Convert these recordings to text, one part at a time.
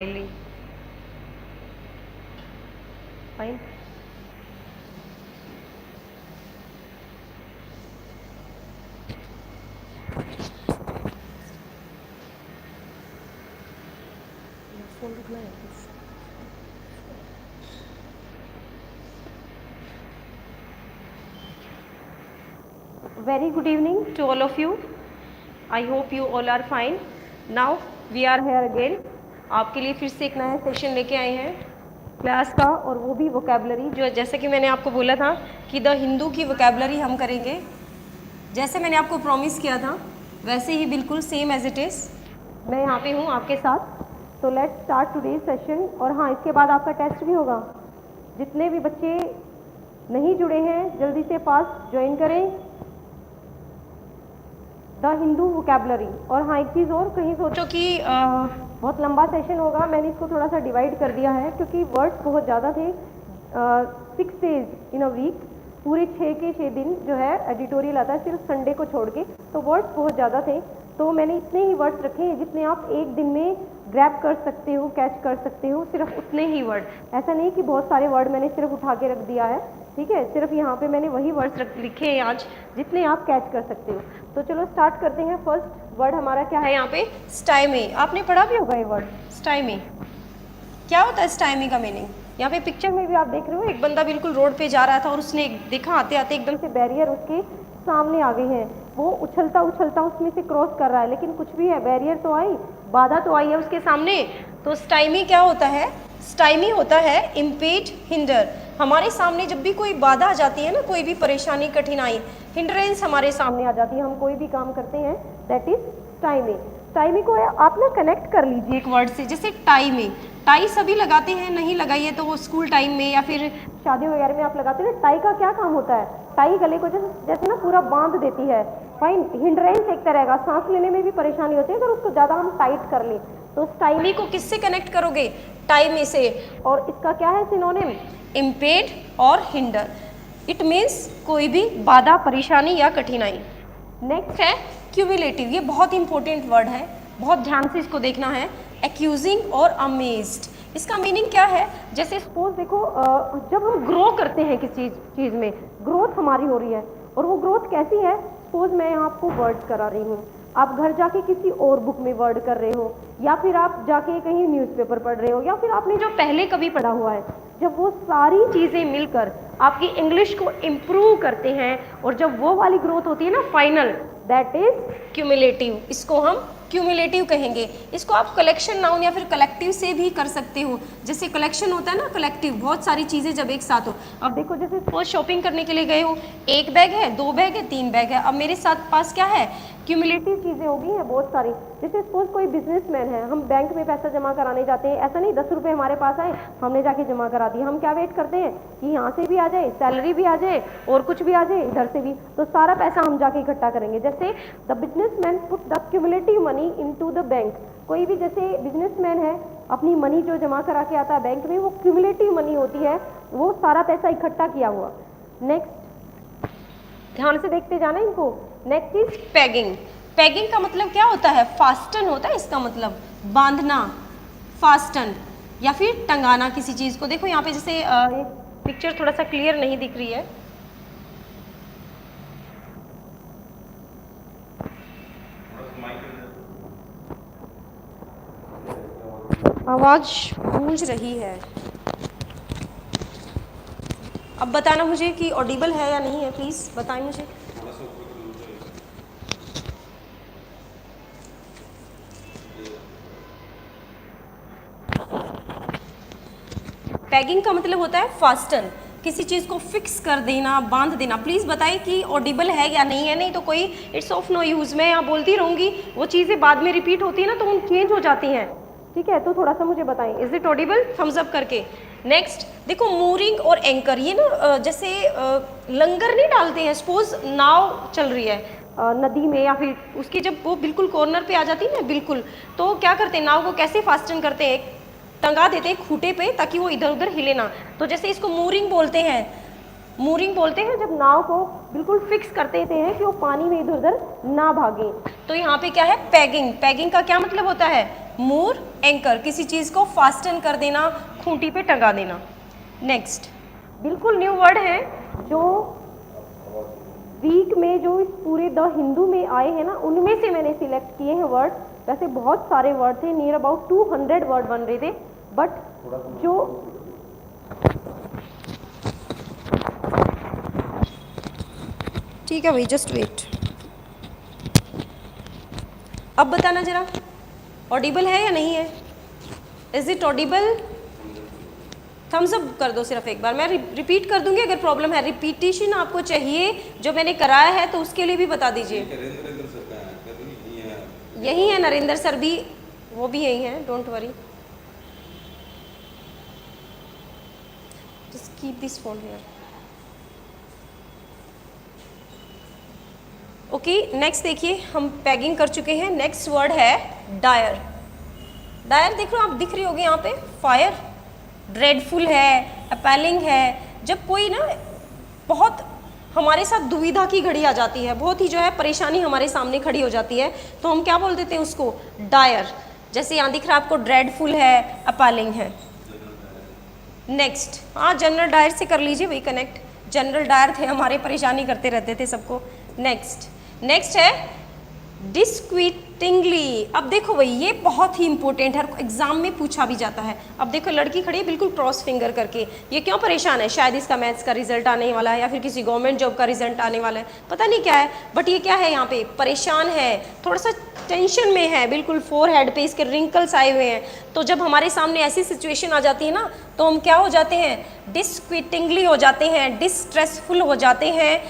Really? Fine. Phone रुकना है please. Very good evening to all of you. I hope you all are fine. Now we are here again. आपके लिए फिर से एक नया सेशन लेके आए हैं क्लास का, और वो भी वोकेबलरी, जो जैसे कि मैंने आपको बोला था कि द हिंदू की वोकेबलरी हम करेंगे। जैसे मैंने आपको प्रॉमिस किया था वैसे ही बिल्कुल सेम एज इट इज़ मैं यहाँ पे हूँ आपके साथ। तो लेट्स स्टार्ट टुडेज सेशन। और हाँ, इसके बाद आपका टेस्ट भी होगा। जितने भी बच्चे नहीं जुड़े हैं जल्दी से पास ज्वाइन करें द हिंदू वोकेबलरी। और हाँ, एक चीज़ और, कहीं सोचो कि बहुत लंबा सेशन होगा, मैंने इसको थोड़ा सा डिवाइड कर दिया है क्योंकि वर्ड्स बहुत ज़्यादा थे। 6 डेज इन अ वीक, पूरे 6 के 6 दिन जो है एडिटोरियल आता है सिर्फ संडे को छोड़ के, तो वर्ड्स बहुत ज़्यादा थे। तो मैंने इतने ही वर्ड्स रखे हैं जितने आप एक दिन में ग्रैब कर सकते हो, कैच कर सकते हो, सिर्फ उतने ही वर्ड। ऐसा नहीं कि बहुत सारे वर्ड मैंने सिर्फ उठा के रख दिया है, ठीक है। सिर्फ यहाँ पे मैंने वही वर्ड्स लिखे हैं आज जितने आप कैच कर सकते हो। तो चलो स्टार्ट करते हैं। फर्स्ट वर्ड हमारा क्या है यहाँ पे? स्टाइमी। आपने पढ़ा भी होगा ये वर्ड, स्टाइमी। क्या होता है स्टाइमी का मीनिंग? यहाँ पे पिक्चर में भी आप देख रहे हो, एक बंदा बिल्कुल रोड पे जा रहा था और उसने देखा आते आते एकदम से बैरियर उसके सामने आ गए हैं, वो उछलता उछलता उसमें से क्रॉस कर रहा है, लेकिन कुछ भी है, बैरियर तो आई, बाधा तो आई है उसके सामने। तो स्टाइमी क्या होता है? स्टाइमी होता है इम्पीड, हिंडर। हमारे सामने जब भी कोई बाधा आ जाती है ना, कोई भी परेशानी, कठिनाई, हिंड्रेंस हमारे सामने आ जाती है, हम कोई भी काम करते हैं, दैट इज स्टाइमी। स्टाइमी को आप ना कनेक्ट कर लीजिए एक वर्ड से, जैसे टाइमी। टाई सभी लगाते हैं, नहीं लगाइए तो वो स्कूल टाइम में या फिर शादी वगैरह में आप लगाते हैं। टाई का क्या काम होता है? टाई गले को जैसे ना पूरा बांध देती है। फाइन। हिंड्रेंस एक तरह का, सांस लेने में भी परेशानी होती है अगर उसको ज़्यादा हम टाइट कर लें। तो स्टाइमी को किससे कनेक्ट करोगे? टाइमी से। और इसका क्या है सिनोनिम? इम्पेड और हिंडर। इट मीन्स कोई भी बाधा, परेशानी या कठिनाई। नेक्स्ट है क्यूमुलेटिव। ये बहुत इंपॉर्टेंट वर्ड है, बहुत ध्यान से इसको देखना है। एक्यूजिंग और अमेज्ड, इसका मीनिंग क्या है? जैसे सपोज देखो, जब हम ग्रो करते हैं किसी चीज़ में, ग्रोथ हमारी हो रही है, और वो ग्रोथ कैसी है? सपोज मैं आपको वर्ड्स करा रही हूँ, आप घर जाके किसी और बुक में वर्ड कर रहे हो, या फिर आप जाके कहीं न्यूज़पेपर पढ़ रहे हो, या फिर आपने जो पहले कभी पढ़ा हुआ है, जब वो सारी चीज़ें मिलकर आपकी इंग्लिश को इम्प्रूव करते हैं, और जब वो वाली ग्रोथ होती है ना फाइनल, दैट इज क्यूमुलेटिव। इसको हम क्यूमुलेटिव कहेंगे। इसको आप कलेक्शन नाउन या फिर कलेक्टिव से भी कर सकते हो। जैसे कलेक्शन होता है ना, कलेक्टिव, बहुत सारी चीज़ें जब एक साथ हो। अब देखो, जैसे सपोज शॉपिंग करने के लिए गए हो, एक बैग है, 2 बैग है, 3 बैग है, अब मेरे साथ पास क्या है? क्यूमुलेटिव चीज़ें होगी हैं बहुत सारी। जैसे सपोज कोई बिजनेसमैन है, हम बैंक में पैसा जमा कराने जाते हैं, ऐसा नहीं 10 रुपये हमारे पास आए, हमने जाके जमा करा दिए, हम क्या वेट करते हैं कि यहाँ से भी आ जाए, सैलरी भी आ जाए और कुछ भी आ जाए इधर से भी, तो सारा पैसा हम जाके इकट्ठा करेंगे। जैसे the businessman put the cumulative money into the bank. कोई भी जैसे बिजनेसमैन है, अपनी मनी जो जमा करा के आता है बैंक में, वो क्यूमुलेटिव मनी होती है, वो सारा पैसा इकट्ठा किया हुआ। नेक्स्ट, ध्यान से देखते जाना इनको। Next is paging. पैगिंग का मतलब क्या होता है? फास्टन होता है इसका मतलब, बांधना, फास्टन, या फिर टंगाना किसी चीज़ को। देखो यहाँ पे जैसे एक पिक्चर थोड़ा सा क्लियर नहीं दिख रही है, आवाज़ गूंज रही है। अब बताना मुझे कि ऑडिबल है या नहीं है, प्लीज़ बताएं मुझे। पैगिंग का मतलब होता है फास्टन, किसी चीज़ को फिक्स कर देना, बांध देना। प्लीज़ बताइए कि ऑडिबल है या नहीं है, नहीं तो कोई इट्स ऑफ नो यूज़। मैं यहाँ बोलती रहूँगी, वो चीज़ें बाद में रिपीट होती है ना, तो उन चेंज हो जाती हैं, ठीक है। तो थोड़ा सा मुझे बताएं, is it audible? Thumbs up करके। नेक्स्ट देखो, मूरिंग और एंकर। ये ना जैसे लंगर नहीं डालते हैं, सपोज नाव चल रही है नदी में, या फिर उसकी जब वो बिल्कुल कॉर्नर पे आ जाती है ना, बिल्कुल, तो क्या करते हैं, नाव को कैसे फास्टन करते हैं? टंगा देते हैं खूटे पे ताकि वो इधर उधर हिले ना। तो जैसे इसको मूरिंग बोलते हैं। मूरिंग बोलते हैं जब नाव को बिल्कुल फिक्स कर देते हैं कि वो पानी में इधर उधर ना भागे। तो यहाँ पे क्या है? पैगिंग। पैगिंग का क्या मतलब होता है? मूर एंकर, किसी चीज़ को फास्टन कर देना, खूंटी पे टंगा देना। नेक्स्ट बिल्कुल न्यू वर्ड है जो वीक में जो इस पूरे द हिंदू में आए हैं ना, उनमें से मैंने सिलेक्ट किए हैं वर्ड। वैसे बहुत सारे वर्ड थे, नियर अबाउट 200 वर्ड बन रहे थे, बट जो ठीक है भाई, जस्ट वेट। अब बताना जरा, ऑडिबल है या नहीं है? Is it audible? Thumbs up कर दो सिर्फ एक बार, मैं रिपीट कर दूंगी अगर प्रॉब्लम है। रिपीटिशन आपको चाहिए जो मैंने कराया है, तो उसके लिए भी बता दीजिए। यही है नरेंद्र सर भी, वो भी यही हैं, don't worry, just keep this phone here. Okay, next देखिए, हम पैगिंग कर चुके हैं। नेक्स्ट वर्ड है डायर। डायर देख लो, आप दिख रही होगी यहाँ पे, फायर, ड्रेडफुल है, अपैलिंग है। जब कोई ना बहुत हमारे साथ दुविधा की घड़ी आ जाती है, बहुत ही जो है परेशानी हमारे सामने खड़ी हो जाती है, तो हम क्या बोल देते हैं उसको? डायर। जैसे यहाँ दिख रहा है आपको, ड्रेडफुल है, अपैलिंग है। नेक्स्ट, हाँ जनरल डायर से कर लीजिए भाई कनेक्ट, जनरल डायर थे हमारे, परेशानी करते रहते थे सबको। नेक्स्ट है डिस्क्विटिंगली। अब देखो भाई, ये बहुत ही इंपॉर्टेंट है, एग्जाम में पूछा भी जाता है। अब देखो लड़की खड़ी है बिल्कुल क्रॉस फिंगर करके, ये क्यों परेशान है? शायद इसका मैथ्स का रिजल्ट आने वाला है या फिर किसी गवर्नमेंट जॉब का रिजल्ट आने वाला है, पता नहीं क्या है, बट ये क्या है यहाँ पे? परेशान है, थोड़ा सा टेंशन में है, बिल्कुल फोरहेड पे इसके रिंकल्स आए हुए हैं। तो जब हमारे सामने ऐसी सिचुएशन आ जाती है ना, तो हम क्या हो जाते हैं? डिस्क्विटिंगली हो जाते हैं, डिस्ट्रेसफुल हो जाते हैं,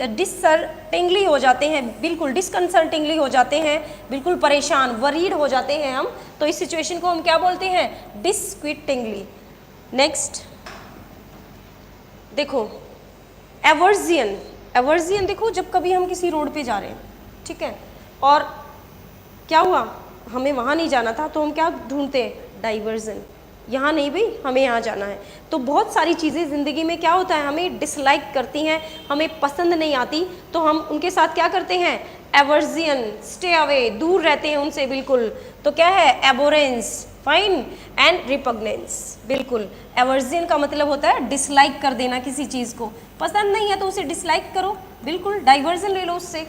डिसर्टिंगली हो जाते हैं, बिल्कुल डिसकंसर्टिंगली हो जाते हैं, बिल्कुल परेशान, वरीड हो जाते हैं हम। तो इस सिचुएशन को हम क्या बोलते हैं? डिस्क्विटिंगली। नेक्स्ट देखो एवर्जियन। एवर्जियन देखो, जब कभी हम किसी रोड पे जा रहे हैं, ठीक है, और क्या हुआ, हमें वहाँ नहीं जाना था, तो हम क्या ढूंढते हैं? डाइवर्जन। यहाँ नहीं भाई, हमें यहाँ जाना है। तो बहुत सारी चीज़ें ज़िंदगी में क्या होता है, हमें डिसलाइक करती हैं, हमें पसंद नहीं आती, तो हम उनके साथ क्या करते हैं? एवर्जियन, स्टे अवे, दूर रहते हैं उनसे बिल्कुल। तो क्या है? एबोरेंस, फाइन, एंड रिपग्नेंस। बिल्कुल, एवर्जियन का मतलब होता है डिसलाइक कर देना किसी चीज़ को, पसंद नहीं है तो उसे डिसलाइक करो, बिल्कुल डाइवर्जन ले लो उससे।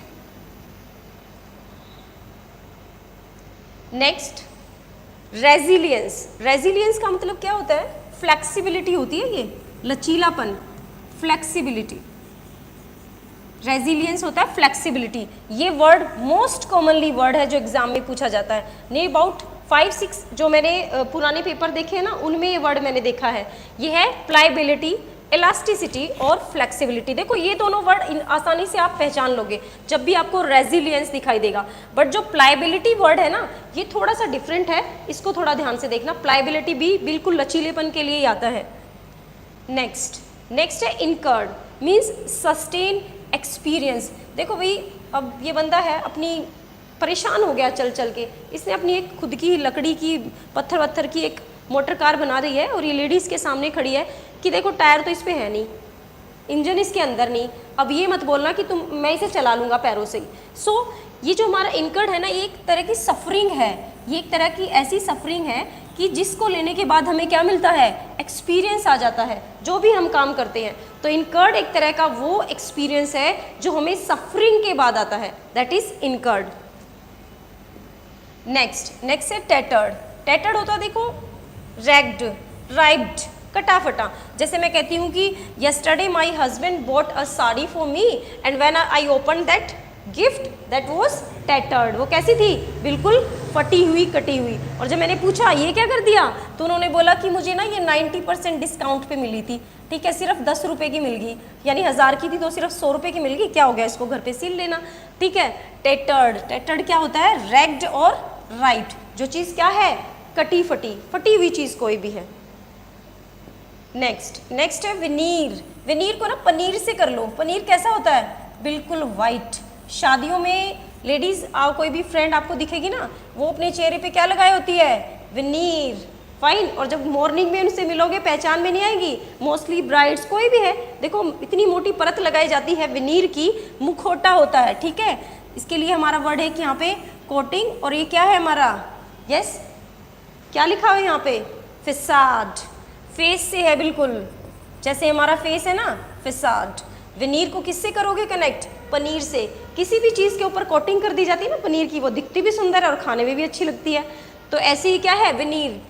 Next resilience. रेजिलियंस का मतलब क्या होता है? फ्लेक्सिबिलिटी होती है, ये लचीलापन, फ्लेक्सिबिलिटी। रेजिलियंस होता है फ्लेक्सिबिलिटी। ये वर्ड मोस्ट कॉमनली वर्ड है जो एग्जाम में पूछा जाता है। नहीं अबाउट 5-6 जो मैंने पुराने पेपर देखे हैं ना, उनमें ये वर्ड मैंने देखा है। ये है प्लाइबिलिटी, इलास्टिसिटी और फ्लेक्सिबिलिटी। देखो ये दोनों वर्ड आसानी से आप पहचान लोगे जब भी आपको रेजिलियंस दिखाई देगा। बट जो प्लाइबिलिटी वर्ड है ना, ये थोड़ा सा डिफरेंट है, इसको थोड़ा ध्यान से देखना। प्लाइबिलिटी भी बिल्कुल लचीलेपन के लिए ही आता है। नेक्स्ट है इनकर्ड, मीन्स सस्टेन एक्सपीरियंस। देखो भाई, अब ये बंदा है अपनी परेशान हो गया चल चल के, इसने अपनी एक खुद की लकड़ी की पत्थर वत्थर की एक मोटर कार बना रही है, और ये लेडीज़ के सामने खड़ी है कि देखो टायर तो इस पे है नहीं, इंजन इसके अंदर नहीं, अब ये मत बोलना कि मैं इसे चला लूँगा पैरों से ही। सो ये जो हमारा इनकर्ड है ना, ये एक तरह की सफरिंग है, ये एक तरह की ऐसी सफरिंग है कि जिसको लेने के बाद हमें क्या मिलता है? एक्सपीरियंस आ जाता है जो भी हम काम करते हैं। तो इनकर्ड एक तरह का वो एक्सपीरियंस है जो हमें सफरिंग के बाद आता है, दैट इज इनकर्ड। नेक्स्ट है टैटर्ड। टैटर्ड होता है देखो रैग्ड, राइब्ड, कटा फटा। जैसे मैं कहती हूँ कि yesterday my husband bought a sari for me and when I opened that gift that was tattered। वो कैसी थी? बिल्कुल फटी हुई, कटी हुई। और जब मैंने पूछा ये क्या कर दिया, तो उन्होंने बोला कि मुझे ना ये 90% डिस्काउंट पे मिली थी, ठीक है, सिर्फ 10 रुपये की मिल गई, यानी 1000 की थी तो सिर्फ 100 रुपये की मिल गई, क्या हो गया, इसको घर पे सील लेना, ठीक है। टैटर्ड क्या होता है? रैग्ड और राइट, जो चीज़ क्या है? कटी फटी, फटी हुई चीज़ कोई भी है। नेक्स्ट है विनीर। विनीर को ना पनीर से कर लो। पनीर कैसा होता है? बिल्कुल वाइट। शादियों में लेडीज कोई भी फ्रेंड आपको दिखेगी ना, वो अपने चेहरे पे क्या लगाई होती है? विनीर, फाइन। और जब मॉर्निंग में उनसे मिलोगे पहचान में नहीं आएगी, मोस्टली ब्राइड्स कोई भी है, देखो इतनी मोटी परत लगाई जाती है विनीर की, मुखौटा होता है, ठीक है। इसके लिए हमारा वर्ड है कि यहाँ पे कोटिंग, और ये क्या है हमारा? यस, क्या लिखा हुआ है यहाँ पे? फिसाड, फेस से है बिल्कुल, जैसे हमारा फेस है ना, फिसाड। वेनीर को किससे करोगे कनेक्ट? पनीर से। किसी भी चीज़ के ऊपर कोटिंग कर दी जाती है ना पनीर की, वो दिखती भी सुंदर है और खाने में भी अच्छी लगती है। तो ऐसे ही क्या है वेनीर,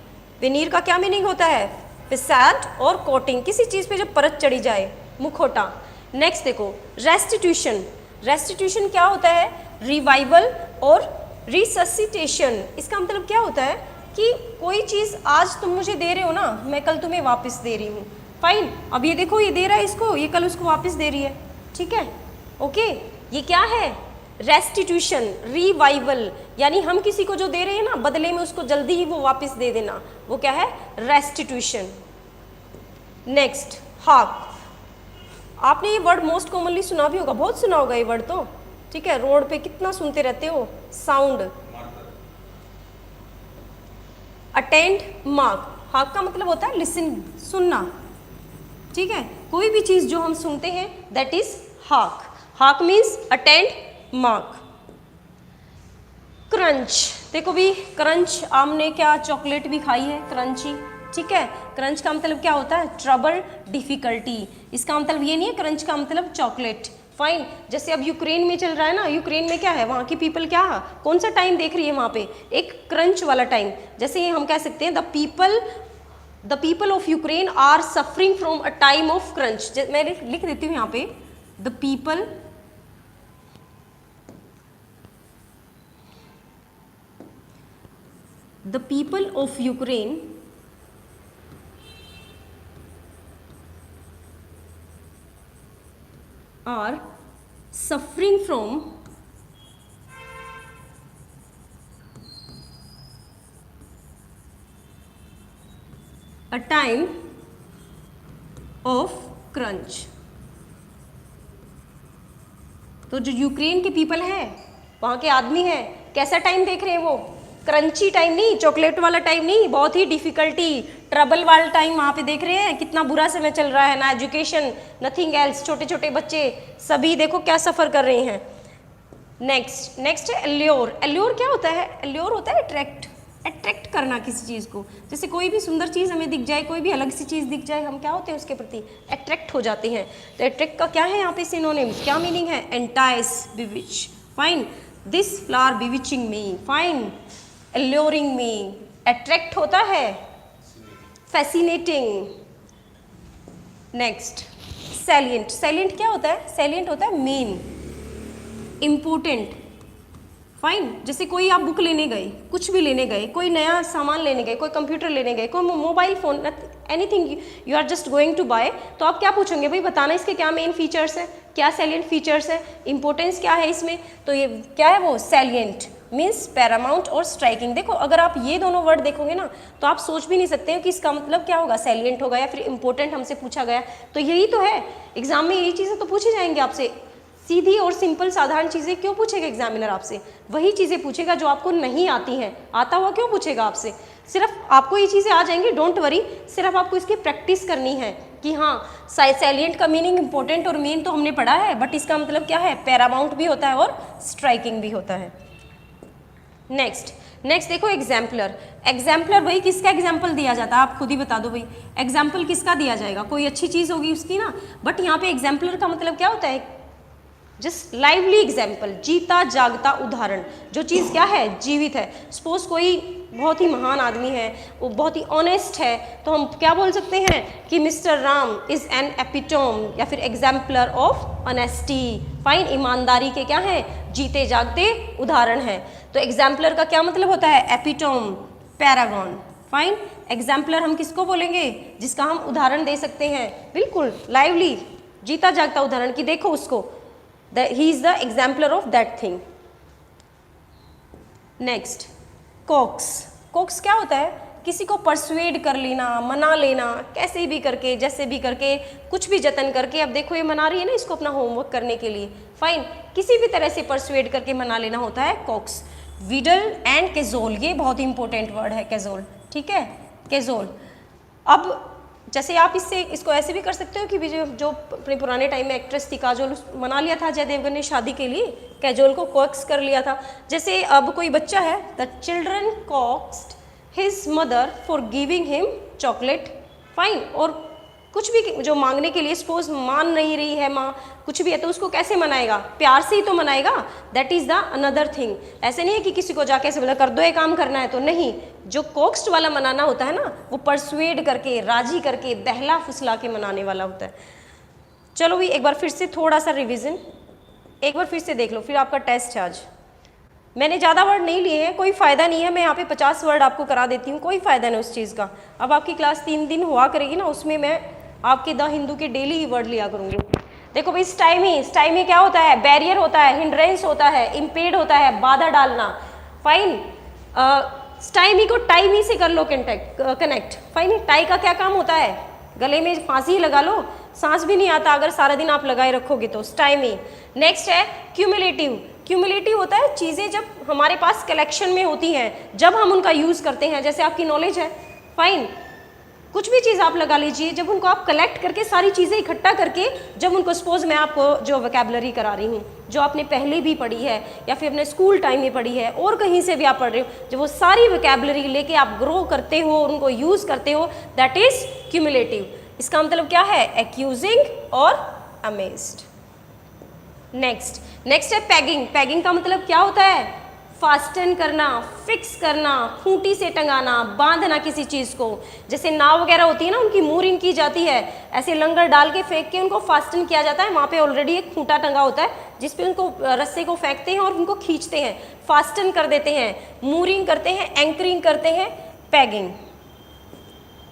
वेनीर का क्या मीनिंग होता है? फिसाड और कोटिंग, किसी चीज़ पे जब परत चढ़ी जाए, मुखौटा। नेक्स्ट देखो रेस्टिट्यूशन, रेस्टिट्यूशन क्या होता है? रिवाइवल और रिससिटेशन। इसका मतलब क्या होता है कि कोई चीज़ आज तुम मुझे दे रहे हो ना, मैं कल तुम्हें वापस दे रही हूँ। फाइन, अब ये देखो ये दे रहा है इसको, ये कल उसको वापस दे रही है, ठीक है, ओके। ये क्या है? रेस्टिट्यूशन, रिवाइवल, यानी हम किसी को जो दे रहे हैं ना, बदले में उसको जल्दी ही वो वापस दे देना, वो क्या है? रेस्टिट्यूशन। नेक्स्ट हाक, आपने ये वर्ड मोस्ट कॉमनली सुना भी होगा, बहुत सुना होगा ये वर्ड तो, ठीक है, रोड पे कितना सुनते रहते हो, साउंड। अटेंड, मार्क, हाक का मतलब होता है लिसन, सुनना, ठीक है, कोई भी चीज जो हम सुनते हैं दैट इज हाक। हाक मीन्स अटेंड, मार्क। क्रंच, देखो भी क्रंच, आपने क्या चॉकलेट भी खाई है क्रंची, ठीक है। क्रंच का मतलब क्या होता है? Trouble, difficulty. इसका मतलब ये नहीं है क्रंच का मतलब चॉकलेट। फाइन, जैसे अब यूक्रेन में चल रहा है ना, यूक्रेन में क्या है, वहाँ की पीपल क्या, कौन सा टाइम देख रही है वहाँ पे? एक क्रंच वाला टाइम। जैसे ये हम कह सकते हैं the people of Ukraine are suffering from a time of crunch. मैं लिख देती हूँ यहाँ पे, the people of Ukraine are suffering from a time of crunch। तो जो यूक्रेन के पीपल है, वहाँ के आदमी है, कैसा टाइम देख रहे हैं वो? क्रंची टाइम नहीं, चॉकलेट वाला टाइम नहीं, बहुत ही डिफिकल्टी, ट्रबल वाला टाइम वहाँ पे देख रहे हैं। कितना बुरा समय चल रहा है, ना एजुकेशन, नथिंग एल्स, छोटे छोटे बच्चे सभी देखो क्या सफ़र कर रहे हैं। नेक्स्ट है एल्योर। एल्योर क्या होता है? एल्योर होता है अट्रैक्ट करना किसी चीज़ को। जैसे कोई भी सुंदर चीज़ हमें दिख जाए, कोई भी अलग सी चीज़ दिख जाए, हम क्या होते हैं उसके प्रति? अट्रैक्ट हो जाते हैं। तो अट्रैक्ट का क्या है यहाँ पे सिनोनिम्स, क्या मीनिंग है? Entice, bewitch. Fine, this flower bewitching me, fine, alluring me, attract होता है, फैसिनेटिंग। नेक्स्ट सैलिएंट, सैलिएंट क्या होता है? सैलिएंट होता है मेन, इम्पोर्टेंट। फाइन, जैसे कोई आप बुक लेने गए, कुछ भी लेने गए, कोई नया सामान लेने गए, कोई कंप्यूटर लेने गए, कोई mobile phone, anything you are just going to buy, तो आप क्या पूछेंगे? भाई बताना इसके क्या मेन फीचर्स है, क्या सैलिएंट फीचर्स है, इंपॉर्टेंस क्या है इसमें? तो ये क्या है वो? सैलिएंट मीन्स पैरामाउंट और स्ट्राइकिंग। देखो अगर आप ये दोनों वर्ड देखोगे ना, तो आप सोच भी नहीं सकते हो कि इसका मतलब क्या होगा, सैलिएंट होगा या फिर इंपॉर्टेंट हमसे पूछा गया। तो यही तो है, एग्जाम में यही चीज़ें तो पूछी जाएंगी आपसे। सीधी और सिंपल साधारण चीज़ें क्यों पूछेगा एग्जामिनर आपसे? वही चीज़ें पूछेगा जो आपको नहीं आती हैं। आता हुआ क्यों पूछेगा आपसे? सिर्फ आपको ये चीज़ें आ जाएंगी, डोंट वरी, सिर्फ आपको इसकी प्रैक्टिस करनी है कि हाँ सैलिएंट का मीनिंग इंपॉर्टेंट और मेन तो हमने पढ़ा है, बट इसका मतलब क्या है? पैरामाउंट भी होता है और स्ट्राइकिंग भी होता है। नेक्स्ट देखो एग्जाम्पलर। एग्जाम्पलर भाई किसका एग्जाम्पल दिया जाता है? आप खुद ही बता दो भाई, एग्जाम्पल किसका दिया जाएगा? कोई अच्छी चीज़ होगी उसकी ना, बट यहाँ पे एग्जाम्पलर का मतलब क्या होता है? जस्ट लाइवली एग्जाम्पल, जीता जागता उदाहरण, जो चीज़ क्या है? जीवित है। सपोज कोई बहुत ही महान आदमी है, वो बहुत ही ऑनेस्ट है, तो हम क्या बोल सकते हैं कि mister Ram is an epitome या फिर एग्जाम्पलर ऑफ ऑनेस्टी। फाइन, ईमानदारी के क्या हैं? जीते जागते उदाहरण है। तो एग्जाम्पलर का क्या मतलब होता है? Epitome, Paragon. फाइन, एग्जाम्पलर हम किसको बोलेंगे? जिसका हम उदाहरण दे सकते हैं, बिल्कुल लाइवली जीता जागता उदाहरण कि देखो उसको, he is the exemplar of that thing। Next Cokes क्या होता है? किसी को परसुएड कर लेना, मना लेना, कैसे भी करके, जैसे भी करके, कुछ भी जतन करके। अब देखो ये मना रही है ना इसको अपना होमवर्क करने के लिए, फाइन, किसी भी तरह से परसुएड करके मना लेना होता है कोक्स। विडल एंड कैजोल, ये बहुत ही इंपॉर्टेंट वर्ड है कैजोल, ठीक है, कैजोल। अब जैसे आप इसको ऐसे भी कर सकते हो कि जो अपने पुराने टाइम में एक्ट्रेस थी काजोल, मना लिया था अजय देवगन ने शादी के लिए, काजोल को कोक्स कर लिया था। जैसे अब कोई बच्चा है, the children coaxed his mother for giving him chocolate, fine, और कुछ भी जो मांगने के लिए सपोज मान नहीं रही है माँ, कुछ भी है तो उसको कैसे मनाएगा, प्यार से ही तो मनाएगा, that is the another thing. ऐसे नहीं है कि किसी को जाके ऐसे बोला कर दो ये काम करना है, तो नहीं, जो कोक्स्ड वाला मनाना होता है ना, वो परसुएड करके, राजी करके, बहला फुसला के मनाने वाला होता है। चलो भी एक बार फिर से थोड़ा सा रिविजन, एक बार फिर से देख लो, फिर आपका टेस्ट है आज। मैंने ज़्यादा वर्ड नहीं लिए हैं, कोई फ़ायदा नहीं है, मैं यहाँ पे 50 वर्ड आपको करा देती हूँ, कोई फ़ायदा नहीं उस चीज़ का। अब आपकी क्लास 3 दिन हुआ करेगी ना, उसमें मैं आपके द हिंदू के डेली वर्ड लिया करूँगी। देखो भाई, स्टाइमी क्या होता है, बैरियर होता है, हिंड्रेंस होता है, इम्पेड होता है, बाधा डालना, फाइन। स्टाइमी को टाइमी से कर लो कनेक्ट, फाइन। टाई का क्या काम होता है, गले में फांसी लगा लो, सांस भी नहीं आता अगर सारा दिन आप लगाए रखोगे तो, स्टाइमी। नेक्स्ट है क्यूमुलेटिव। क्यूमुलेटिव होता है चीज़ें जब हमारे पास कलेक्शन में होती हैं, जब हम उनका यूज़ करते हैं, जैसे आपकी नॉलेज है, फाइन, कुछ भी चीज़ आप लगा लीजिए, जब उनको आप कलेक्ट करके सारी चीज़ें इकट्ठा करके, जब उनको सपोज मैं आपको जो वोकैबुलरी करा रही हूँ, जो आपने पहले भी पढ़ी है या फिर अपने स्कूल टाइम में पढ़ी है और कहीं से भी आप पढ़ रहे हो, जब वो सारी वोकैबुलरी लेके आप ग्रो करते हो, उनको यूज़ करते हो, दैट इज क्यूमुलेटिव। इसका मतलब क्या है, एक्यूजिंग और अमेज्ड। नेक्स्ट है पैगिंग। पैगिंग का मतलब क्या होता है, फास्टन करना, फिक्स करना, खूंटी से टंगाना, बांधना किसी चीज़ को। जैसे नाव वगैरह होती है ना, उनकी मूरिंग की जाती है, ऐसे लंगर डाल के फेंक के उनको फास्टन किया जाता है, वहाँ पे ऑलरेडी एक खूंटा टंगा होता है जिसपे उनको रस्से को फेंकते हैं और उनको खींचते हैं, फास्टन कर देते हैं, मूरिंग करते हैं, एंकरिंग करते हैं, पैगिंग।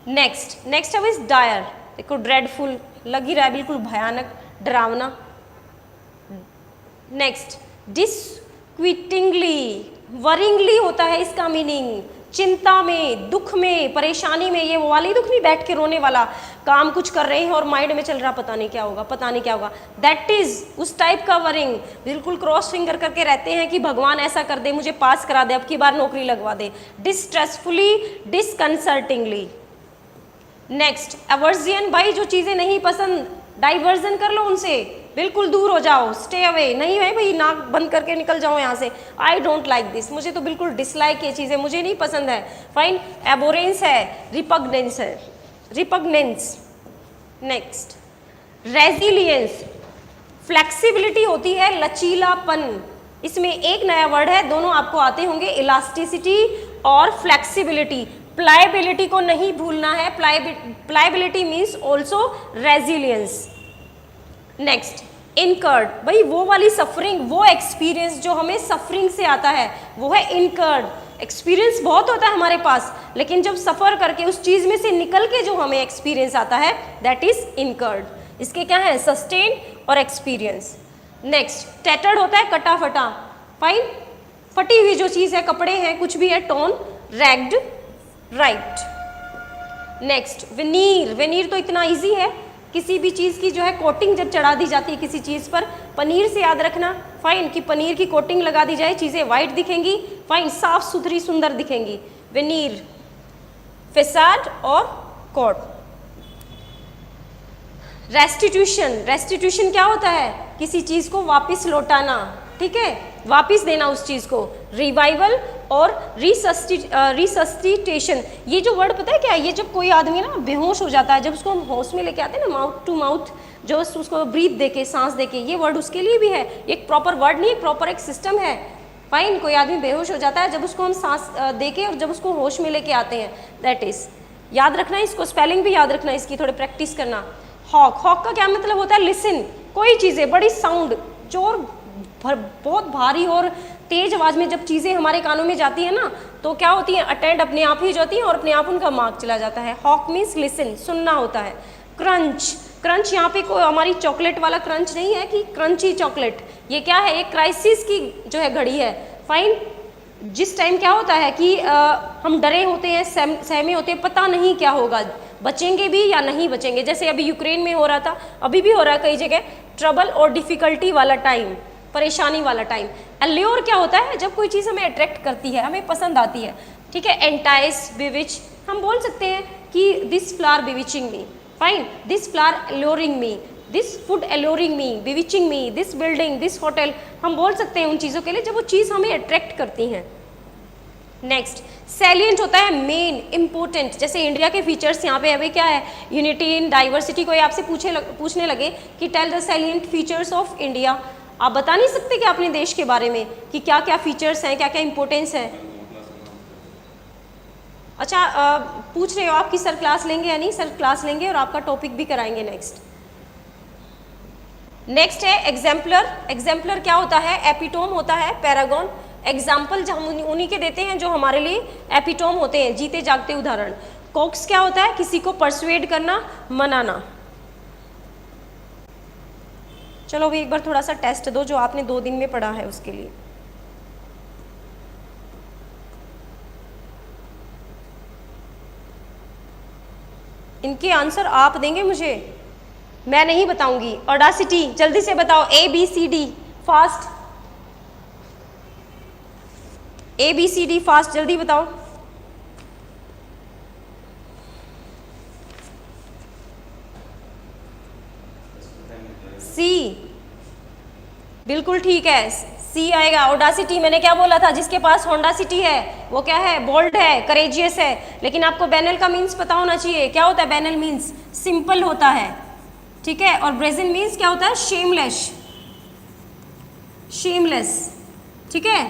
नेक्स्ट है इज डायर। देखो ड्रेडफुल लग ही रहा है, बिल्कुल भयानक, डरावना। नेक्स्ट डिस्क्विटिंगली, वरिंगली होता है इसका मीनिंग, चिंता में, दुख में, परेशानी में, ये वो वाली दुख नहीं, बैठ के रोने वाला, काम कुछ कर रहे हैं और माइंड में चल रहा पता नहीं क्या होगा, पता नहीं क्या होगा, दैट इज उस टाइप का वरिंग। बिल्कुल क्रॉस फिंगर करके रहते हैं कि भगवान ऐसा कर दे, मुझे पास करा दे, अब की बार नौकरी लगवा दे। डिस्ट्रेसफुली, डिसकंसर्टिंगली। नेक्स्ट एवर्जियन, भाई जो चीज़ें नहीं पसंद, डाइवर्जन कर लो उनसे, बिल्कुल दूर हो जाओ, स्टे अवे, नहीं है भाई नाक बंद करके निकल जाओ यहाँ से, आई डोंट लाइक दिस, मुझे तो बिल्कुल डिसलाइक ये चीज़ें, मुझे नहीं पसंद है, फाइन। एबोरेंस है, रिपग्नेंस है, रिपग्नेंस। नेक्स्ट रेजिलियंस, फ्लेक्सिबिलिटी होती है, लचीलापन। इसमें एक नया वर्ड है, दोनों आपको आते होंगे, इलास्टिसिटी और फ्लेक्सिबिलिटी। प्लायबिलिटी को नहीं भूलना है, pliability means also resilience. Next incurred, भाई वो वाली सफरिंग, वो एक्सपीरियंस जो हमें सफरिंग से आता है, वो है इनकर्ड। एक्सपीरियंस बहुत होता है हमारे पास, लेकिन जब सफ़र करके उस चीज़ में से निकल के जो हमें एक्सपीरियंस आता है, दैट इज इनकर्ड। इसके क्या है, सस्टेन और एक्सपीरियंस। नेक्स्ट टैटर्ड होता है, कटा फटा, फाइन, फटी हुई जो चीज़ है, कपड़े हैं, कुछ भी है, टोन, रैग्ड, राइट। नेक्स्ट वेनीर। वेनीर तो इतना इजी है, किसी भी चीज़ की जो है कोटिंग जब चढ़ा दी जाती है किसी चीज़ पर, पनीर से याद रखना, फाइन, कि पनीर की कोटिंग लगा दी जाए, चीज़ें वाइट दिखेंगी, फाइन, साफ सुथरी सुंदर दिखेंगी, वेनीर। फेसाड और कोट। रेस्टिट्यूशन, रेस्टिट्यूशन क्या होता है, किसी चीज़ को वापस लौटाना, ठीक है, वापस देना उस चीज़ को। रिवाइवल और रिसस्टिटेशन, ये जो वर्ड पता है क्या है, ये जब कोई आदमी ना बेहोश हो जाता है, जब उसको हम होश में लेके आते हैं ना, माउथ टू माउथ, जो उसको ब्रीथ देके, सांस देके, ये वर्ड उसके लिए भी है, एक प्रॉपर वर्ड नहीं, एक प्रॉपर एक सिस्टम है, फाइन। कोई आदमी बेहोश हो जाता है, जब उसको हम सांस देके और जब उसको होश में लेके आते हैं, दैट इज, याद रखना इसको, स्पेलिंग भी याद रखना इसकी, थोड़ी प्रैक्टिस करना। हॉक, हॉक का क्या मतलब होता है, लिसन, कोई चीज़ें बड़ी साउंड, जोर बहुत भारी और तेज आवाज में जब चीज़ें हमारे कानों में जाती है ना, तो क्या होती है, अटेंड अपने आप ही जाती है और अपने आप उनका मार्क चला जाता है। हॉक मीन्स लिसन, सुनना होता है। क्रंच, क्रंच यहाँ पे कोई हमारी चॉकलेट वाला क्रंच नहीं है कि क्रंची चॉकलेट, ये क्या है, एक क्राइसिस की जो है घड़ी है, फाइन। जिस टाइम क्या होता है कि हम डरे होते हैं, सहमे होते हैं, पता नहीं क्या होगा, बचेंगे भी या नहीं बचेंगे, जैसे अभी यूक्रेन में हो रहा था, अभी भी हो रहा है कई जगह, ट्रबल और डिफिकल्टी वाला टाइम, परेशानी वाला टाइम। अल्योर क्या होता है, जब कोई चीज़ हमें अट्रैक्ट करती है, हमें पसंद आती है, ठीक है, एंटाइस, बिविच, हम बोल सकते हैं कि this flower bewitching me, fine, this flower alluring me, this food alluring me, bewitching me, this building, this hotel, हम बोल सकते हैं उन चीज़ों के लिए जब वो चीज़ हमें अट्रैक्ट करती हैं। नेक्स्ट, सैलिएंट होता है मेन, इंपॉर्टेंट, जैसे इंडिया के फीचर्स यहाँ पे अभी क्या है, यूनिटी इन डाइवर्सिटी। कोई आपसे पूछने लगे कि tell the salient features of India, आप बता नहीं सकते कि अपने देश के बारे में कि क्या क्या फीचर्स हैं, क्या क्या इंपॉर्टेंस है। अच्छा, पूछ रहे हो आप कि सर क्लास लेंगे या नहीं? सर क्लास लेंगे और आपका टॉपिक भी कराएंगे। नेक्स्ट है एग्जाम्पलर। एग्जाम्पलर क्या होता है? एपिटोम होता है, पैरागॉन। एग्जाम्पल हम उन्हीं के देते हैं जो हमारे लिए एपिटोम होते हैं, जीते जागते उदाहरण। कॉक्स क्या होता है? किसी को परसुएड करना, मनाना। चलो अभी एक बार थोड़ा सा टेस्ट दो जो आपने 2 दिन में पढ़ा है उसके लिए। इनके आंसर आप देंगे मुझे, मैं नहीं बताऊंगी। ऑडासिटी, जल्दी से बताओ, ABCD फास्ट, ABCD फास्ट, जल्दी बताओ। C, बिल्कुल ठीक है, C आएगा। ऑडासिटी, मैंने क्या बोला था, जिसके पास होंडासिटी है वो क्या है? बोल्ड है, करेजियस है। लेकिन आपको बैनल का मीन्स पता होना चाहिए। क्या होता है बैनल मीन्स? सिंपल होता है, ठीक है। और ब्रेजन मीन्स क्या होता है? शेमलेस, शेमलेस, ठीक है।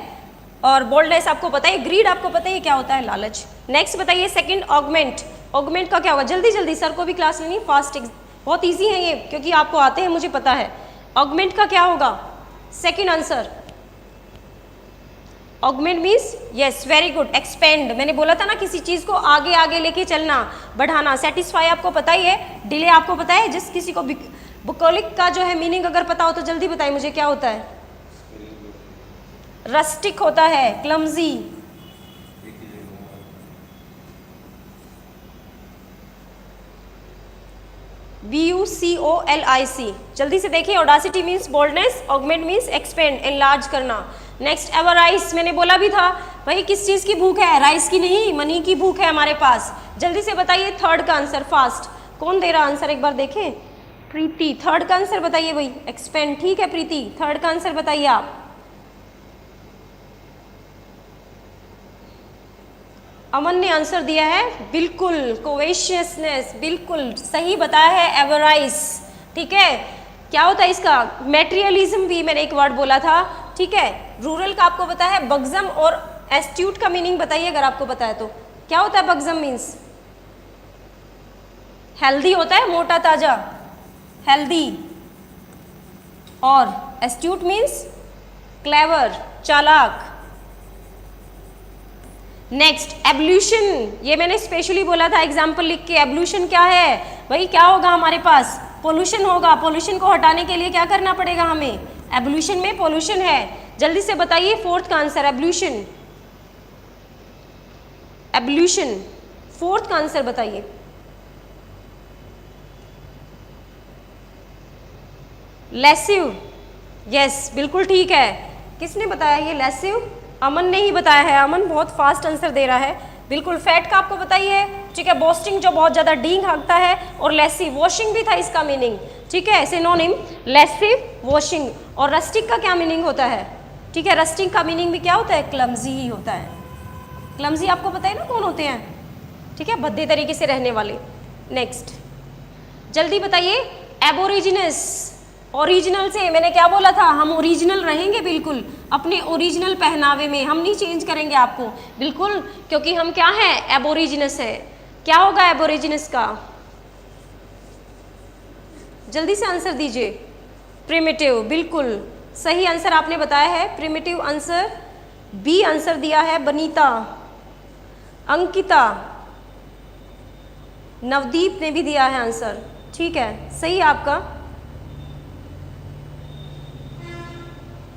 और बोल्डनेस आपको पता है। ग्रीड आपको पता है क्या होता है? लालच। नेक्स्ट बताइए सेकंड, ऑगमेंट। ऑगमेंट का क्या होगा? जल्दी जल्दी, सर को भी क्लास लेनी फास्ट, बहुत इजी है ये क्योंकि आपको आते हैं, मुझे पता है। ऑगमेंट का क्या होगा? Second answer, augment means, yes very good, expand. मैंने बोला था ना किसी चीज को आगे आगे लेके चलना, बढ़ाना। सेटिस्फाई आपको पता ही है, डिले आपको पता है। जिस किसी को बुकोलिक का जो है मीनिंग अगर पता हो तो जल्दी बताइए मुझे, क्या होता है? रस्टिक होता है, क्लमजी, BUCOLIC। जल्दी से देखिए, Audacity means boldness, augment means expand, enlarge करना। नेक्स्ट, एवराइस, मैंने बोला भी था भाई किस चीज की भूख है? राइस की नहीं, मनी की भूख है हमारे पास। जल्दी से बताइए थर्ड का आंसर फास्ट। कौन दे रहा आंसर एक बार देखें? प्रीति, थर्ड का आंसर बताइए भाई, एक्सपेंड, ठीक है प्रीति, थर्ड का आंसर बताइए आप। अमन ने आंसर दिया है बिल्कुल, कोवेशियसनेस, बिल्कुल सही बताया है, एवराइस, ठीक है। क्या होता है इसका? मेटेरियलिज्म भी मैंने एक वर्ड बोला था, ठीक है। रूरल का आपको पता है, बग्जम और एस्ट्यूट का मीनिंग बताइए अगर आपको पता है तो। क्या होता है बग्जम मीन्स? हेल्दी होता है, मोटा ताजा, हेल्दी। और एस्ट्यूट मीन्स क्लेवर, चालाक। नेक्स्ट, एवोल्यूशन, ये मैंने स्पेशली बोला था एग्जाम्पल लिख के। एवोल्यूशन क्या है भाई? क्या होगा हमारे पास? पोल्यूशन होगा। पोल्यूशन को हटाने के लिए क्या करना पड़ेगा हमें? एवोल्यूशन में पोल्यूशन है। जल्दी से बताइए फोर्थ का आंसर, एवोल्यूशन, एवोल्यूशन, फोर्थ का आंसर बताइए। लेसिव, यस बिल्कुल ठीक है। किसने बताया ये लेसिव? अमन ने ही बताया है। अमन बहुत फास्ट आंसर दे रहा है, बिल्कुल। फैट का आपको बताइए, ठीक है। बोस्टिंग जो बहुत ज्यादा डींग हाँकता है, और लेसिव, वॉशिंग भी था इसका मीनिंग, ठीक है, सिनोनिम, लेसिव, वॉशिंग। और रस्टिक का क्या मीनिंग होता है? ठीक है, रस्टिक का मीनिंग भी क्या होता है? क्लमजी ही होता है। क्लमजी आपको पता है ना कौन होते हैं, ठीक है, भद्दे तरीके से रहने वाले। नेक्स्ट, जल्दी बताइए, एबोरिजिनस। ओरिजिनल से मैंने क्या बोला था? हम ओरिजिनल रहेंगे बिल्कुल, अपने ओरिजिनल पहनावे में, हम नहीं चेंज करेंगे आपको, बिल्कुल, क्योंकि हम क्या हैं? एबोरिजिनस है। क्या होगा एबोरिजिनस का? जल्दी से आंसर दीजिए। प्रिमिटिव, बिल्कुल सही आंसर आपने बताया है, प्रिमिटिव आंसर। बी आंसर दिया है बनीता, अंकिता, नवदीप ने भी दिया है आंसर, ठीक है, सही आपका।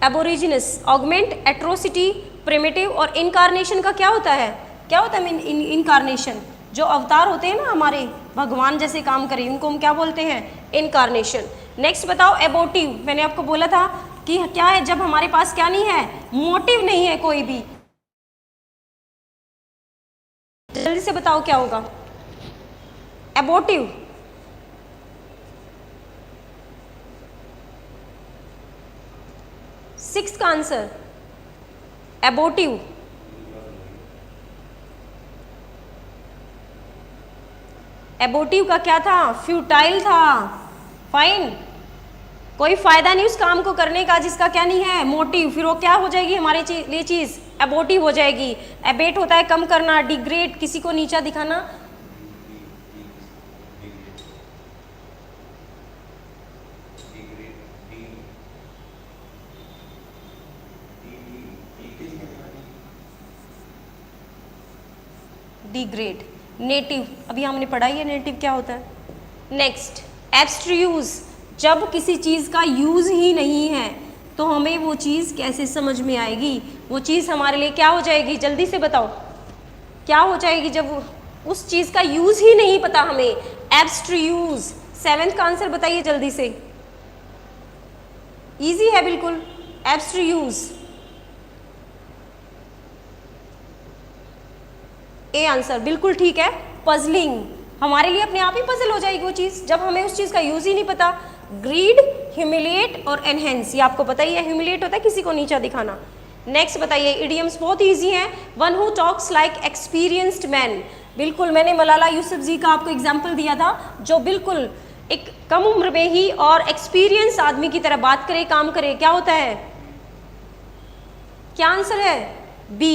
एबोरिजिनस, ऑगमेंट, एट्रोसिटी, प्रिमिटिव। और इनकारनेशन का क्या होता है? क्या होता है इनकारनेशन? जो अवतार होते हैं ना हमारे, भगवान जैसे काम करें, उनको हम क्या बोलते हैं? इनकारनेशन। नेक्स्ट बताओ, एबोटिव। मैंने आपको बोला था कि क्या है, जब हमारे पास क्या नहीं है? मोटिव नहीं है कोई भी, जल्दी से बताओ क्या होगा। एबोटिव, सिक्स का आंसर एबोटिव। एबोटिव का क्या था? फ्यूटाइल था। फाइन, कोई फायदा नहीं उस काम को करने का जिसका क्या नहीं है मोटिव। फिर वो क्या हो जाएगी हमारे लिए चीज? एबोटिव हो जाएगी। एबेट होता है कम करना, डिग्रेड किसी को नीचा दिखाना। डिग्रेड। नेटिव अभी हमने पढ़ा ही है, नेटिव क्या होता है। नेक्स्ट, एब्स्ट्रूज, जब किसी चीज़ का यूज़ ही नहीं है तो हमें वो चीज़ कैसे समझ में आएगी? वो चीज़ हमारे लिए क्या हो जाएगी? जल्दी से बताओ क्या हो जाएगी जब उस चीज़ का यूज़ ही नहीं पता हमें? एब्स्ट्रूज। सेवेंथ का आंसर बताइए जल्दी से, इजी है बिल्कुल। एब्स्ट्रूज, ए आंसर बिल्कुल ठीक है। पजलिंग, हमारे लिए अपने आप ही पजल हो जाएगी वो चीज़ जब हमें उस चीज़ का यूज़ ही नहीं पता। ग्रीड, ह्यूमिलिएट और एनहेंस, ये आपको पता ही है। ह्यूमिलिएट होता है किसी को नीचा दिखाना। नेक्स्ट बताइए, इडियम्स बहुत इजी हैं। One who talks like experienced man, बिल्कुल मैंने मलाला यूसुफजई का आपको एग्जाम्पल दिया था, जो बिल्कुल एक कम उम्र में ही और एक्सपीरियंस आदमी की तरह बात करे, काम करे। क्या होता है? क्या आंसर है? B.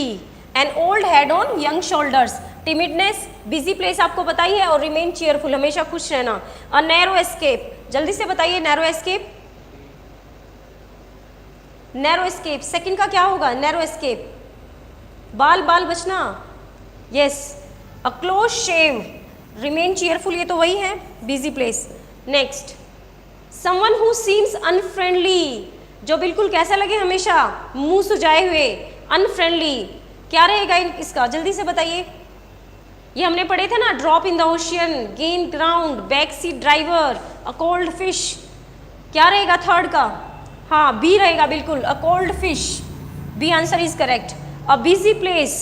An old head on young shoulders. Timidness, busy place आपको पता ही है। और रिमेन चेयरफुल, हमेशा खुश रहना। अ नैरो एस्केप, जल्दी से बताइए narrow escape. Narrow escape second का क्या होगा? नैरो एस्केप, बाल बाल बचना। Yes. A close shave, remain cheerful, ये तो वही है। Busy place. Next, someone who seems unfriendly, जो बिल्कुल कैसा लगे? हमेशा मुंह सुजाए हुए, अनफ्रेंडली। क्या रहेगा इसका? जल्दी से बताइए। ये हमने पढ़े थे ना, drop in the ocean, gain ground, back seat driver, a cold fish. क्या रहेगा थर्ड का? हाँ, बी रहेगा बिल्कुल, a cold fish. B answer is correct. A busy place,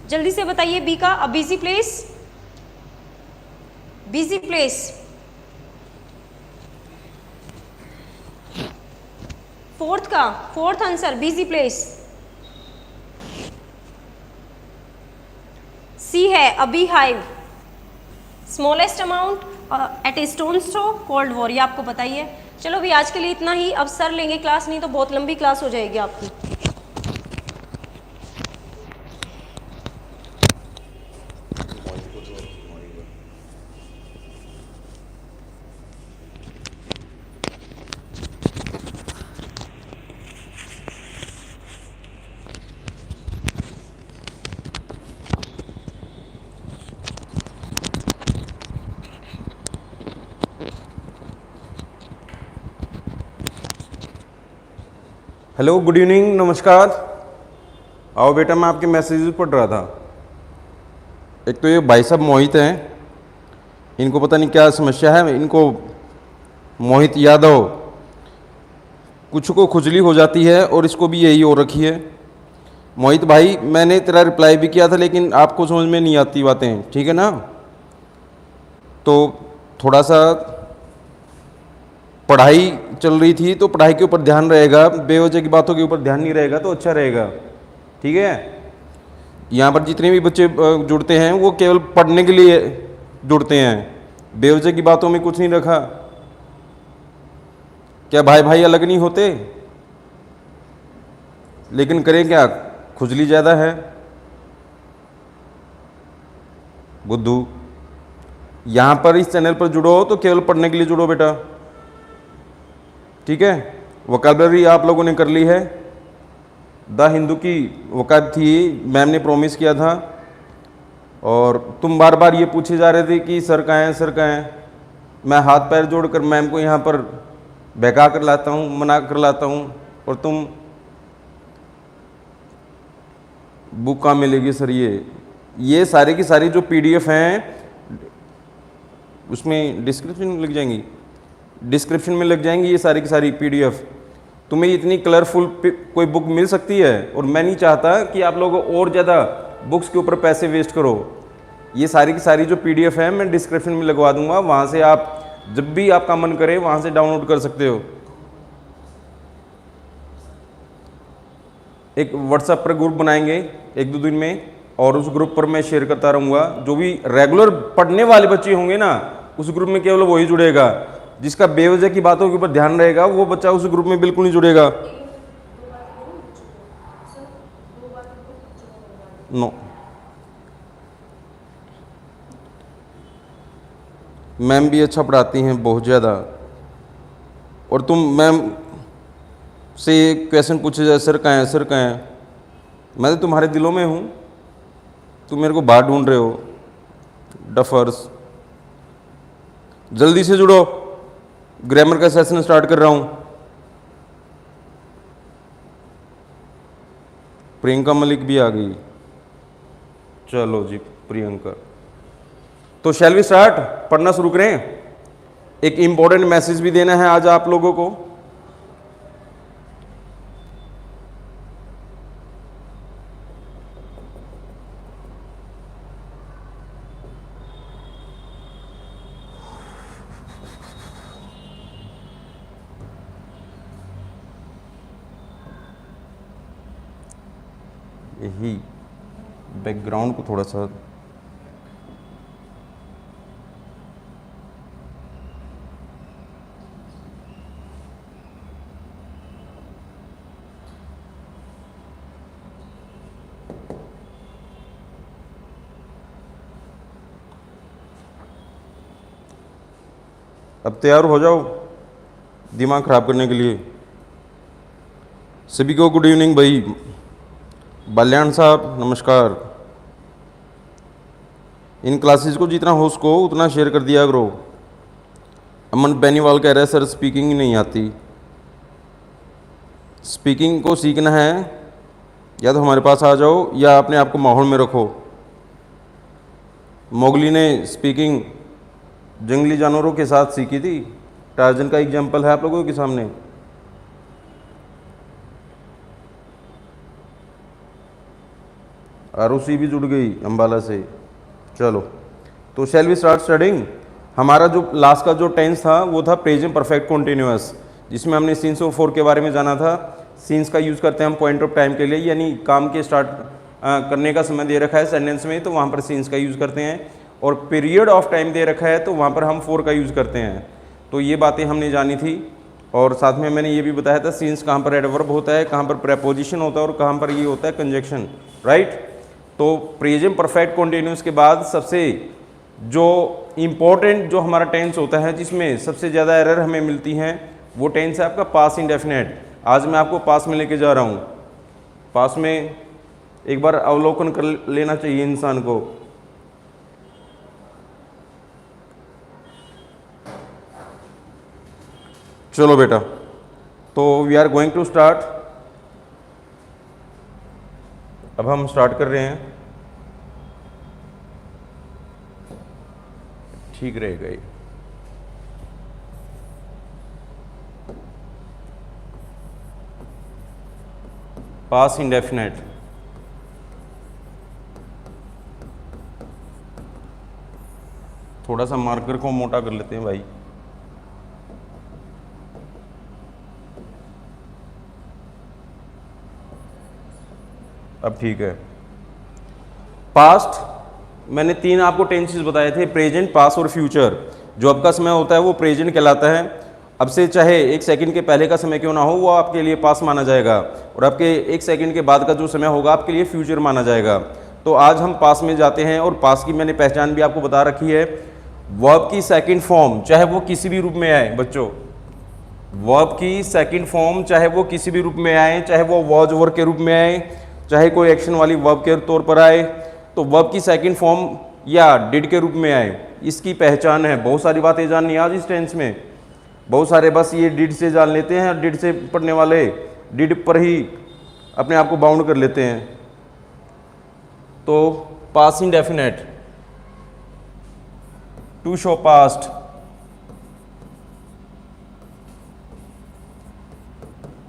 जल्दी से बताइए बी का। A busy place, busy place. Fourth का, fourth answer busy place. C है a beehive. Smallest amount at a stone's throw, cold war, ये आपको पता ही है। चलो भी आज के लिए इतना ही। अब सर लेंगे क्लास, नहीं तो बहुत लंबी क्लास हो जाएगी आपकी। हेलो, गुड इवनिंग, नमस्कार। आओ बेटा, मैं आपके मैसेजेस पढ़ रहा था। एक तो ये भाई साहब मोहित हैं, इनको पता नहीं क्या समस्या है, इनको मोहित यादव, कुछ को खुजली हो जाती है और इसको भी यही हो रखी है। मोहित भाई, मैंने तेरा रिप्लाई भी किया था लेकिन आपको समझ में नहीं आती बातें, ठीक है ना? तो थोड़ा सा पढ़ाई चल रही थी तो पढ़ाई के ऊपर ध्यान रहेगा, बेवजह की बातों के ऊपर ध्यान नहीं रहेगा तो अच्छा रहेगा, ठीक है? यहाँ पर जितने भी बच्चे जुड़ते हैं वो केवल पढ़ने के लिए जुड़ते हैं, बेवजह की बातों में कुछ नहीं रखा। क्या भाई भाई अलग नहीं होते? लेकिन करें क्या, खुजली ज़्यादा है। बुद्धू, यहाँ पर इस चैनल पर जुड़ो तो केवल पढ़ने के लिए जुड़ो बेटा, ठीक है? वोकैबुलरी आप लोगों ने कर ली है। द हिंदू की वोकैब थी, मैम ने प्रॉमिस किया था, और तुम बार बार ये पूछे जा रहे थे कि सर कहाँ हैं, सर कहाँ हैं। मैं हाथ पैर जोड़कर मैम को यहाँ पर बहका कर लाता हूँ, मना कर लाता हूँ, और तुम बुक कहाँ मिलेगी सर? ये सारी की सारी जो पीडीएफ हैं उसमें डिस्क्रिप्शन में लग जाएंगी, डिस्क्रिप्शन में लग जाएंगी ये सारी की सारी पीडीएफ। तुम्हें इतनी कलरफुल कोई बुक मिल सकती है? और मैं नहीं चाहता कि आप लोग और ज़्यादा बुक्स के ऊपर पैसे वेस्ट करो। ये सारी की सारी जो PDF है मैं डिस्क्रिप्शन में लगवा दूंगा, वहाँ से आप जब भी आपका मन करे वहाँ से डाउनलोड कर सकते हो। एक व्हाट्सएप पर ग्रुप बनाएंगे 1-2 दिन में, और उस ग्रुप पर मैं शेयर करता रहूँगा। जो भी रेगुलर पढ़ने वाले बच्चे होंगे ना, उस ग्रुप में केवल वही जुड़ेगा। जिसका बेवजह की बातों के ऊपर ध्यान रहेगा वो बच्चा उस ग्रुप में बिल्कुल नहीं जुड़ेगा। नो, मैम भी अच्छा पढ़ाती हैं, बहुत ज़्यादा। और तुम मैम से क्वेश्चन पूछे जाए सर कहाँ है, सर कहाँ है, मैं तो तुम्हारे दिलों में हूँ, तुम मेरे को बाहर ढूंढ रहे हो। डफर्स, जल्दी से जुड़ो, ग्रामर का सेशन स्टार्ट कर रहा हूँ। प्रियंका मलिक भी आ गई। चलो जी प्रियंका, तो शैल वी स्टार्ट, पढ़ना शुरू करें। एक इंपॉर्टेंट मैसेज भी देना है आज आप लोगों को। यही बैकग्राउंड को थोड़ा सा अब तैयार हो जाओ दिमाग खराब करने के लिए। सभी को गुड इवनिंग भाई। बल्याण साहब नमस्कार। इन क्लासेस को जितना हो उसको उतना शेयर कर दिया करो। अमन बेनीवाल कह रहा है सर स्पीकिंग ही नहीं आती। स्पीकिंग को सीखना है या तो हमारे पास आ जाओ या अपने आप को माहौल में रखो। मोगली ने स्पीकिंग जंगली जानवरों के साथ सीखी थी। टार्जन का एग्जाम्पल है आप लोगों के सामने। आरुषि भी जुड़ गई अम्बाला से। चलो तो शैल वी स्टार्ट स्टडिंग। हमारा जो लास्ट का जो टेंस था वो था प्रेजेंट परफेक्ट कॉन्टिन्यूअस, जिसमें हमने सीन्स ऑफ 4 के बारे में जाना था। सीन्स का यूज़ करते हैं हम पॉइंट ऑफ टाइम के लिए, यानी काम के स्टार्ट करने का समय दे रखा है सेंटेंस में तो वहाँ पर सीन्स का यूज़ करते हैं, और पीरियड ऑफ टाइम दे रखा है तो वहाँ पर हम 4 का यूज़ करते हैं। तो ये बातें हमने जानी थी, और साथ में मैंने ये भी बताया था सीन्स कहाँ पर एडवर्ब होता है, कहाँ पर प्रेपोजिशन होता है और कहाँ पर ये होता है कंजक्शन, राइट। तो प्रेजेंट परफेक्ट कॉन्टिन्यूअस के बाद सबसे जो इम्पोर्टेंट जो हमारा टेंस होता है जिसमें सबसे ज़्यादा एरर हमें मिलती हैं वो टेंस है आपका पास्ट इंडेफिनेट। आज मैं आपको पास में लेके जा रहा हूँ। पास में एक बार अवलोकन कर लेना चाहिए इंसान को। चलो बेटा, तो we are going to start. अब हम स्टार्ट कर रहे हैं। ठीक रहेगा ये। पास इंडेफिनेट, थोड़ा सा मार्कर को मोटा कर लेते हैं भाई। अब ठीक है। पास्ट मैंने 3 आपको टेंसेस बताए थे, प्रेजेंट, पास्ट और फ्यूचर। जो आपका समय होता है वो प्रेजेंट कहलाता है। अब से चाहे 1 सेकंड के पहले का समय क्यों ना हो वो आपके लिए पास्ट माना जाएगा, और आपके 1 सेकंड के बाद का जो समय होगा आपके लिए फ्यूचर माना जाएगा। तो आज हम पास्ट में जाते हैं, और पास्ट की मैंने पहचान भी आपको बता रखी है। वर्ब की सेकंड फॉर्म चाहे वो किसी भी रूप में आए बच्चों, वर्ब की सेकंड फॉर्म चाहे वो किसी भी रूप में आए, चाहे वो वॉज वर्ब के रूप में आए, चाहे कोई एक्शन वाली वर्ब के तौर पर आए, तो वर्ब की सेकंड फॉर्म या डिड के रूप में आए, इसकी पहचान है। बहुत सारी बातें जाननी है आज इस टेंस में। बहुत सारे बस ये डिड से जान लेते हैं, डिड से पढ़ने वाले डिड पर ही अपने आप को बाउंड कर लेते हैं। तो past indefinite, to show past,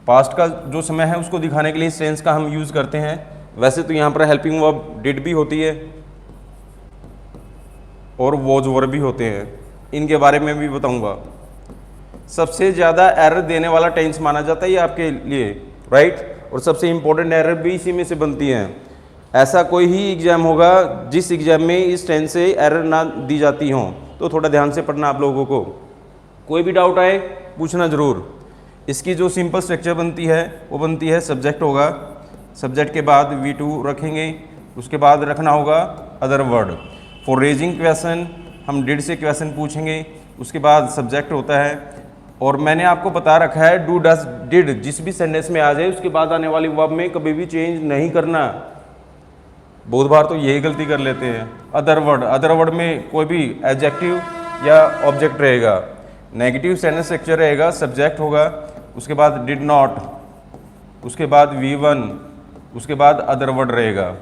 past का जो समय है उसको दिखाने के लिए इस टेंस का हम यूज़ करते हैं। वैसे तो यहाँ पर हेल्पिंग वर्ब डिड भी होती है, और वॉज वर्ब भी होते हैं, इनके बारे में भी बताऊंगा। सबसे ज़्यादा एरर देने वाला टेंस माना जाता है ये आपके लिए, राइट, और सबसे इम्पोर्टेंट एरर भी इसी में से बनती हैं। ऐसा कोई ही एग्ज़ाम होगा जिस एग्ज़ाम में इस टेंस से एरर ना दी जाती हों, तो थोड़ा ध्यान से पढ़ना आप लोगों को। कोई भी डाउट आए पूछना ज़रूर। इसकी जो सिंपल स्ट्रक्चर बनती है वो बनती है, सब्जेक्ट होगा, सब्जेक्ट के बाद V2 रखेंगे, उसके बाद रखना होगा other word. For raising question हम डिड से क्वेश्चन पूछेंगे, उसके बाद सब्जेक्ट होता है। और मैंने आपको बता रखा है डू डज डिड जिस भी सेंटेंस में आ जाए उसके बाद आने वाली वर्ब में कभी भी चेंज नहीं करना। बहुत बार तो यही गलती कर लेते हैं। अदर वर्ड में कोई भी एडजेक्टिव या ऑब्जेक्ट रहेगा। नेगेटिव सेंटेंस स्ट्रक्चर रहेगा, सब्जेक्ट होगा, उसके बाद डिड नॉट, उसके बाद V1, उसके बाद अदर वर्ड रहेगा।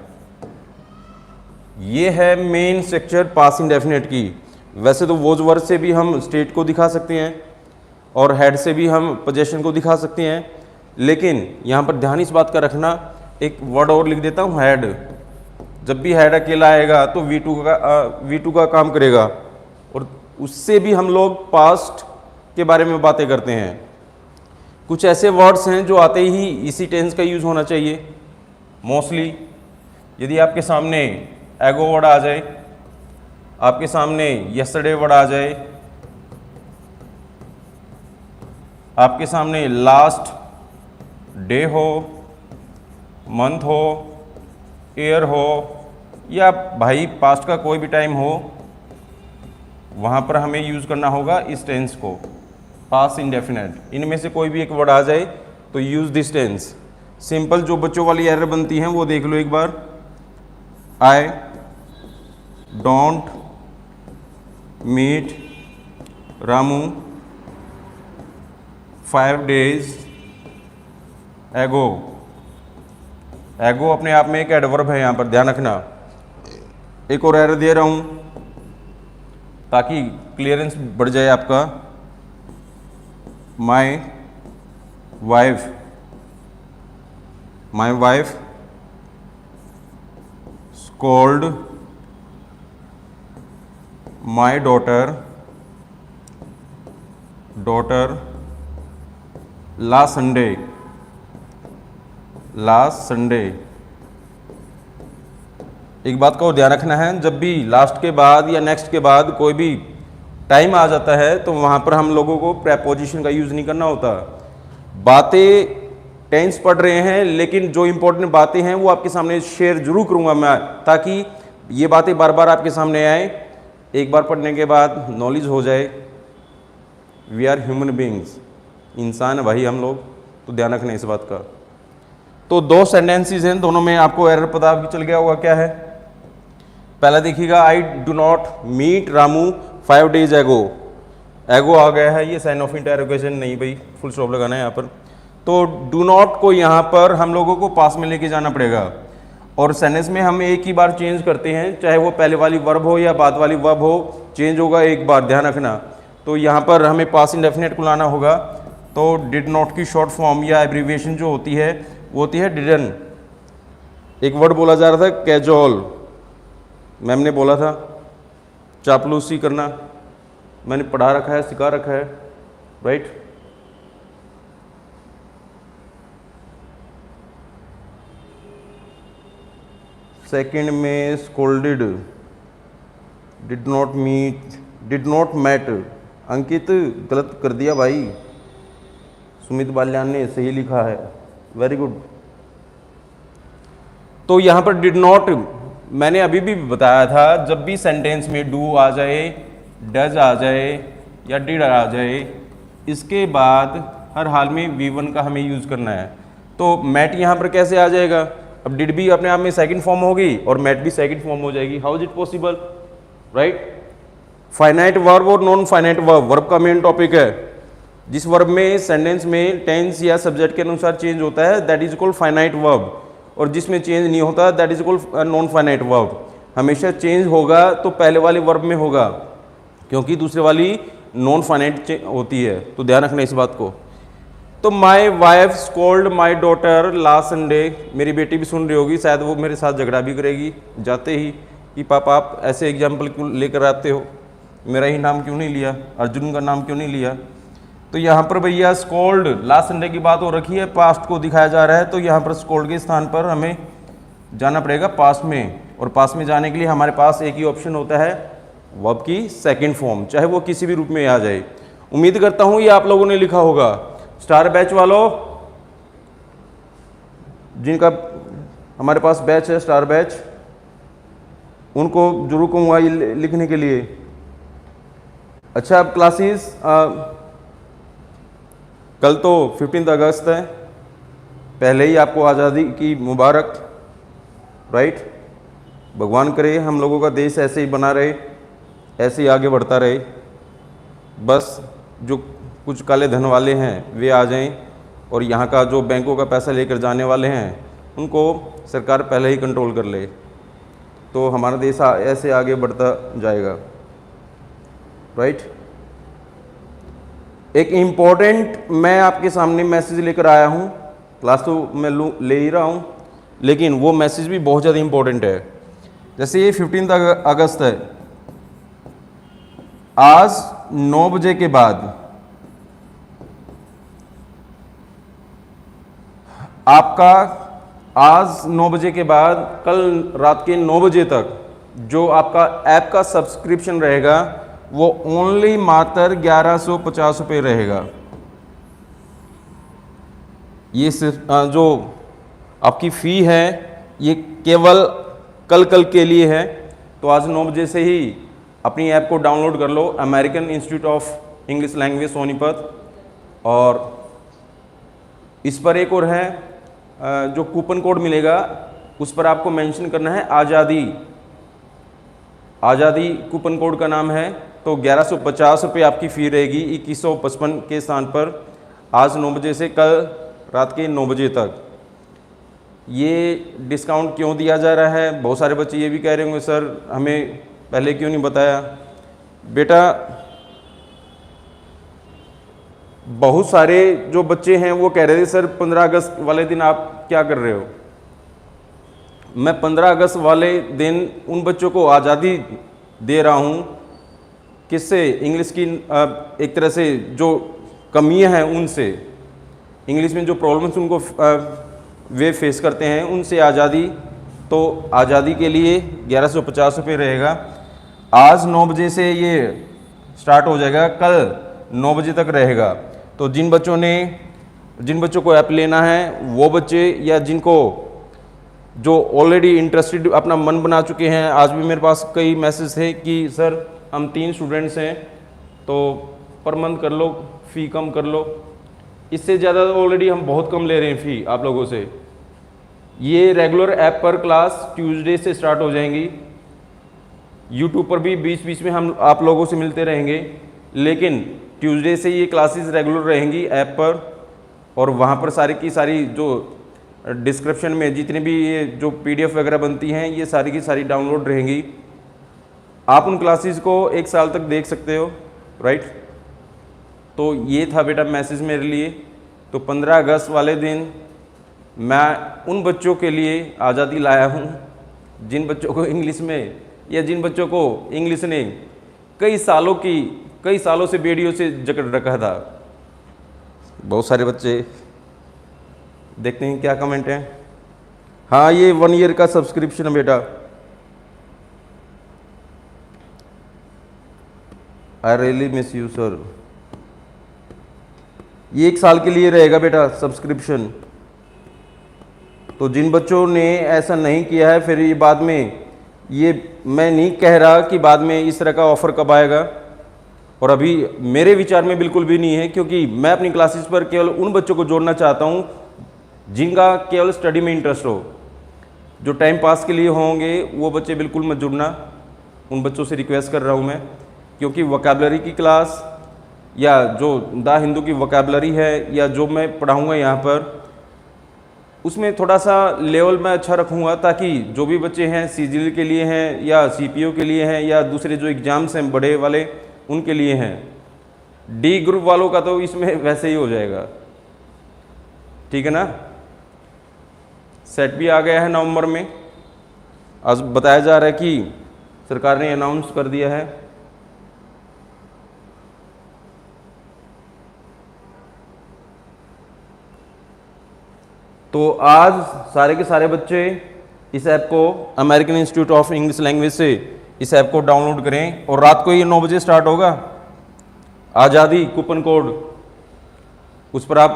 ये है मेन स्ट्रक्चर पास्ट इंडेफिनिट की। वैसे तो वोज वर्ड से भी हम स्टेट को दिखा सकते हैं और हेड से भी हम पोजीशन को दिखा सकते हैं, लेकिन यहाँ पर ध्यान इस बात का रखना, एक वर्ड और लिख देता हूँ हेड। जब भी हेड अकेला आएगा तो V2 का काम करेगा, और उससे भी हम लोग पास्ट के बारे में बातें करते हैं। कुछ ऐसे वर्ड्स हैं जो आते ही इसी टेंस का यूज़ होना चाहिए मोस्टली। यदि आपके सामने एगो वर्ड आ जाए, आपके सामने यस्टरडे वर्ड आ जाए, आपके सामने लास्ट डे हो, मंथ हो, ईयर हो, या भाई पास्ट का कोई भी टाइम हो, वहाँ पर हमें यूज़ करना होगा इस टेंस को, पास्ट इंडेफिनिट। इनमें से कोई भी एक वर्ड आ जाए तो यूज़ दिस टेंस। सिंपल जो बच्चों वाली एरर बनती हैं वो देख लो एक बार। I don't meet Ramu 5 days एगो। एगो अपने आप में एक एडवर्ब है, यहाँ पर ध्यान रखना। एक और एरर दे रहा हूँ ताकि क्लियरेंस बढ़ जाए आपका। My wife scold my daughter last Sunday. एक बात का और ध्यान रखना है, जब भी लास्ट के बाद या नेक्स्ट के बाद कोई भी टाइम आ जाता है तो वहाँ पर हम लोगों को प्रेपोजिशन का यूज़ नहीं करना होता। बातें टेंस पढ़ रहे हैं, लेकिन जो इंपॉर्टेंट बातें हैं वो आपके सामने शेयर जरूर करूँगा मैं, ताकि ये बातें बार बार आपके सामने आए। एक बार पढ़ने के बाद नॉलेज हो जाए। वी आर ह्यूमन बींग्स, इंसान है भाई हम लोग, तो ध्यान रखना इस बात का। तो 2 सेंटेंसेस हैं, दोनों में आपको एरर पता भी चल गया होगा क्या है। पहला देखिएगा, I do not meet Ramu 5 days एगो। एगो आ गया है, ये साइन ऑफ इंटरोगेशन नहीं भाई, फुल स्टॉप लगाना है यहाँ पर। तो डू नॉट को यहाँ पर हम लोगों को पास में लेके जाना पड़ेगा, और सेंटेंस में हम एक ही बार चेंज करते हैं, चाहे वो पहले वाली वर्ब हो या बाद वाली वर्ब हो, चेंज होगा एक बार, ध्यान रखना। तो यहाँ पर हमें पास इंडेफिनिट को लाना होगा। तो डिड नॉट की शॉर्ट फॉर्म या एब्रीविएशन जो होती है वो होती है डिडन। एक वर्ड बोला जा रहा था कैजुअल, मैम ने बोला था चापलूसी करना, मैंने पढ़ा रखा है, सिखा रखा है, राइट। सेकंड में स्कोल्डेड, डिड नॉट मैट। अंकित गलत कर दिया भाई, सुमित बाल्यान ने सही लिखा है, वेरी गुड। तो यहाँ पर डिड नॉट मैंने अभी भी बताया था, जब भी सेंटेंस में डू आ जाए, डज आ जाए या डिड आ जाए, इसके बाद हर हाल में V1 का हमें यूज़ करना है। तो मैट यहाँ पर कैसे आ जाएगा? अब डिड भी अपने आप में सेकंड फॉर्म होगी और मैट भी सेकंड फॉर्म हो जाएगी। How is it possible, right. Finite verb और नॉन फाइनाइट वर्ब का मेन टॉपिक है। जिस वर्ब में सेंटेंस में टेंस या सब्जेक्ट के अनुसार चेंज होता है that is called finite verb, और जिसमें चेंज नहीं होता that is called non finite verb. हमेशा चेंज होगा तो पहले वाले वर्ब में होगा, क्योंकि दूसरे वाली नॉन फाइनाइट होती है, तो ध्यान रखना इस बात को। तो my wife scold my daughter last Sunday, मेरी बेटी भी सुन रही होगी, शायद वो मेरे साथ झगड़ा भी करेगी जाते ही, कि पापा आप ऐसे एग्जाम्पल क्यों लेकर आते हो, मेरा ही नाम क्यों नहीं लिया, अर्जुन का नाम क्यों नहीं लिया। तो यहाँ पर भैया स्कोल्ड, लास्ट संडे की बात हो रखी है, पास्ट को दिखाया जा रहा है, तो यहाँ पर स्कोल्ड के स्थान पर हमें जाना पड़ेगा पास्ट में। और पास्ट में जाने के लिए हमारे पास एक ही ऑप्शन होता है, वर्ब की सेकंड फॉर्म, चाहे वो किसी भी रूप में आ जाए। उम्मीद करता हूँ ये आप लोगों ने लिखा होगा। स्टार बैच वालों, जिनका हमारे पास बैच है स्टार बैच, उनको जरूर कहूँगा ये लिखने के लिए। अच्छा, अब क्लासेस कल तो 15 अगस्त है, पहले ही आपको आज़ादी की मुबारक, राइट। भगवान करे हम लोगों का देश ऐसे ही बना रहे, ऐसे ही आगे बढ़ता रहे। बस जो कुछ काले धन वाले हैं वे आ जाएं, और यहाँ का जो बैंकों का पैसा लेकर जाने वाले हैं उनको सरकार पहले ही कंट्रोल कर ले, तो हमारा देश ऐसे आगे बढ़ता जाएगा, राइट। एक इम्पॉर्टेंट मैं आपके सामने मैसेज लेकर आया हूँ, क्लास तो मैं ले ही रहा हूँ, लेकिन वो मैसेज भी बहुत ज़्यादा इम्पोर्टेंट है। जैसे ये 15 अगस्त है, आज 9 बजे के बाद आपका, आज 9 बजे के बाद कल रात के 9 बजे तक जो आपका ऐप का सब्सक्रिप्शन रहेगा वो ओनली मात्र 1150 रुपये रहेगा। ये सिर्फ जो आपकी फ़ी है ये केवल कल के लिए है। तो आज 9 बजे से ही अपनी ऐप को डाउनलोड कर लो, American Institute of English Language Sonipat. और इस पर एक और है, जो कूपन कोड मिलेगा उस पर आपको मेंशन करना है आज़ादी, आज़ादी कूपन कोड का नाम है। तो 1150 रुपये आपकी फ़ी रहेगी 2155 के स्थान पर, आज 9 बजे से कल रात के 9 बजे तक। ये डिस्काउंट क्यों दिया जा रहा है? बहुत सारे बच्चे ये भी कह रहे होंगे सर हमें पहले क्यों नहीं बताया। बेटा, बहुत सारे जो बच्चे हैं वो कह रहे थे सर 15 अगस्त वाले दिन आप क्या कर रहे हो। मैं 15 अगस्त वाले दिन उन बच्चों को आज़ादी दे रहा हूँ, किससे? इंग्लिश की एक तरह से जो कमियां हैं उनसे, इंग्लिश में जो प्रॉब्लम्स उनको वे फेस करते हैं उनसे आज़ादी। तो आज़ादी के लिए 1150 रुपये रहेगा। आज 9 बजे से ये स्टार्ट हो जाएगा, कल 9 बजे तक रहेगा। तो जिन बच्चों को ऐप लेना है वो बच्चे, या जिनको जो ऑलरेडी इंटरेस्टेड अपना मन बना चुके हैं, आज भी मेरे पास कई मैसेज थे कि सर हम 3 स्टूडेंट्स हैं तो पर मंथ कर लो, फ़ी कम कर लो। इससे ज़्यादा ऑलरेडी हम बहुत कम ले रहे हैं फ़ी आप लोगों से। ये रेगुलर ऐप पर क्लास ट्यूसडे से स्टार्ट हो जाएंगी, यूट्यूब पर भी बीच बीच में हम आप लोगों से मिलते रहेंगे, लेकिन ट्यूसडे से ये क्लासेस रेगुलर रहेंगी ऐप पर। और वहाँ पर सारी की सारी जो डिस्क्रिप्शन में जितनी भी ये जो PDF वगैरह बनती हैं ये सारी की सारी डाउनलोड रहेंगी। आप उन क्लासेस को 1 साल तक देख सकते हो, राइट। तो ये था बेटा मैसेज मेरे लिए। तो 15 अगस्त वाले दिन मैं उन बच्चों के लिए आज़ादी लाया हूँ जिन बच्चों को इंग्लिश में, या जिन बच्चों को इंग्लिश ने कई सालों से बेड़ियों से जकड़ रखा था। बहुत सारे बच्चे, देखते हैं क्या कमेंट है। हाँ, ये 1 ईयर का सब्सक्रिप्शन है बेटा। I really miss you sir. ये 1 साल के लिए रहेगा बेटा सब्सक्रिप्शन। तो जिन बच्चों ने ऐसा नहीं किया है, फिर ये बाद में, ये मैं नहीं कह रहा कि बाद में इस तरह का ऑफ़र कब आएगा, और अभी मेरे विचार में बिल्कुल भी नहीं है, क्योंकि मैं अपनी क्लासेस पर केवल उन बच्चों को जोड़ना चाहता हूँ जिनका केवल स्टडी में इंटरेस्ट हो। जो टाइम पास के लिए होंगे वो बच्चे बिल्कुल मत जुड़ना, उन बच्चों से रिक्वेस्ट कर रहा हूँ मैं। क्योंकि वोकैबुलरी की क्लास, या जो द हिंदू की वोकैबुलरी है, या जो मैं पढ़ाऊँगा यहाँ पर, उसमें थोड़ा सा लेवल मैं अच्छा रखूँगा, ताकि जो भी बच्चे हैं CGL के लिए हैं, या CPO के लिए हैं, या दूसरे जो एग्ज़ाम्स हैं बड़े वाले उनके लिए हैं। D ग्रुप वालों का तो इसमें वैसे ही हो जाएगा, ठीक है ना। सेट भी आ गया है नवंबर में। आज बताया जा रहा है कि सरकार ने अनाउंस कर दिया है। तो आज सारे के सारे बच्चे इस ऐप को, American Institute of English language से इस ऐप को डाउनलोड करें और रात को ये 9 बजे स्टार्ट होगा। आज़ादी कूपन कोड उस पर आप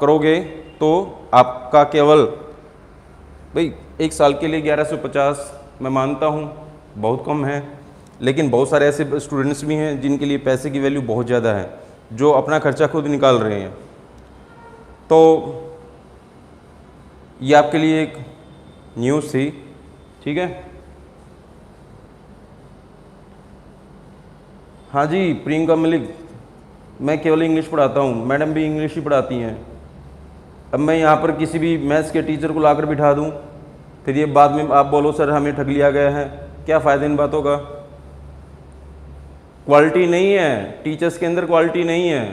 करोगे तो आपका केवल भाई 1 साल के लिए 1150, मैं मानता हूँ बहुत कम है, लेकिन बहुत सारे ऐसे स्टूडेंट्स भी हैं जिनके लिए पैसे की वैल्यू बहुत ज़्यादा है, जो अपना खर्चा खुद निकाल रहे हैं। तो ये आपके लिए एक न्यूज़ थी, ठीक है। हाँ जी प्रियंका मलिक, मैं केवल इंग्लिश पढ़ाता हूँ, मैडम भी इंग्लिश ही पढ़ाती हैं। अब मैं यहाँ पर किसी भी मैथ्स के टीचर को लाकर बिठा दूँ, फिर ये बाद में आप बोलो सर हमें ठग लिया गया है, क्या फ़ायदा इन बातों का। क्वालिटी नहीं है, टीचर्स के अंदर क्वालिटी नहीं है।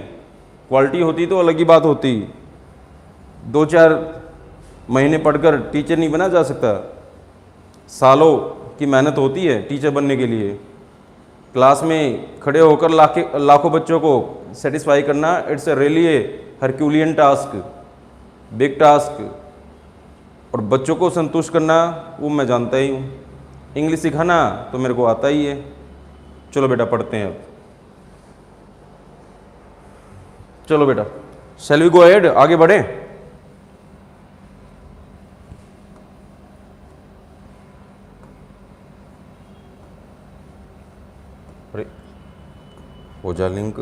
क्वालिटी होती तो अलग ही बात होती। 2-4 महीने पढ़कर टीचर नहीं बना जा सकता, सालों की मेहनत होती है टीचर बनने के लिए। क्लास में खड़े होकर लाखों बच्चों को सेटिस्फाई करना, it's a really a Herculean task, big task. और बच्चों को संतुष्ट करना वो मैं जानता ही हूँ, इंग्लिश सिखाना तो मेरे को आता ही है। चलो बेटा पढ़ते हैं अब, चलो बेटा शैल वी गो अहेड, आगे बढ़े। अरे हो जा लिंक।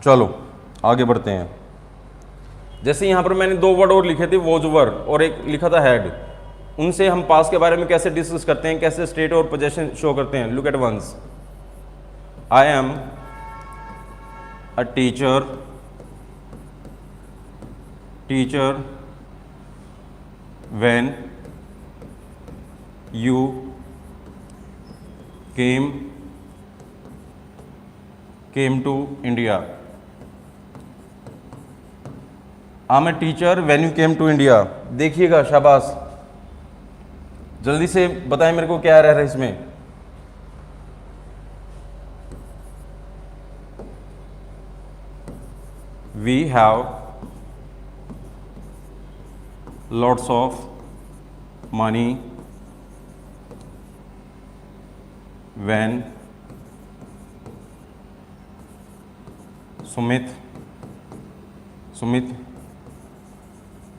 चलो आगे बढ़ते हैं। जैसे यहाँ पर मैंने 2 वर्ड और लिखे थे, वॉज ओवर और एक लिखा था हेड। उनसे हम पास के बारे में कैसे डिस्कस करते हैं, कैसे स्टेट और पोजीशन शो करते हैं। Look at once, I am a teacher when you came to India. I'm a teacher when you came to India. देखिएगा, शाबाश। जल्दी से बताएं मेरे को क्या आ रहा है इसमें। We have lots of money when Sumit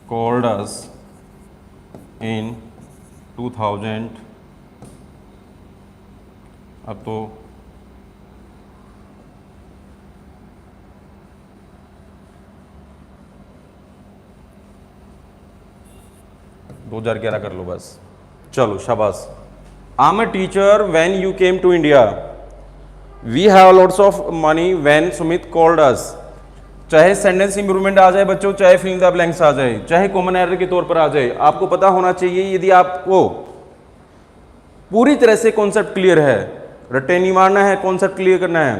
called us in 2000। अब तो दो 2011 कर लो बस। चलो शाबाश। I am a teacher when you came to India. We have lots of money when Sumit called us. चाहे सेंटेंस इंप्रूवमेंट आ जाए बच्चों, चाहे फिल द ब्लैंक्स आ जाए, चाहे कॉमन एरर के तौर पर आ जाए, आपको पता होना चाहिए। यदि आपको पूरी तरह से कॉन्सेप्ट क्लियर है, रट्टे नहीं मारना है, कॉन्सेप्ट क्लियर करना है,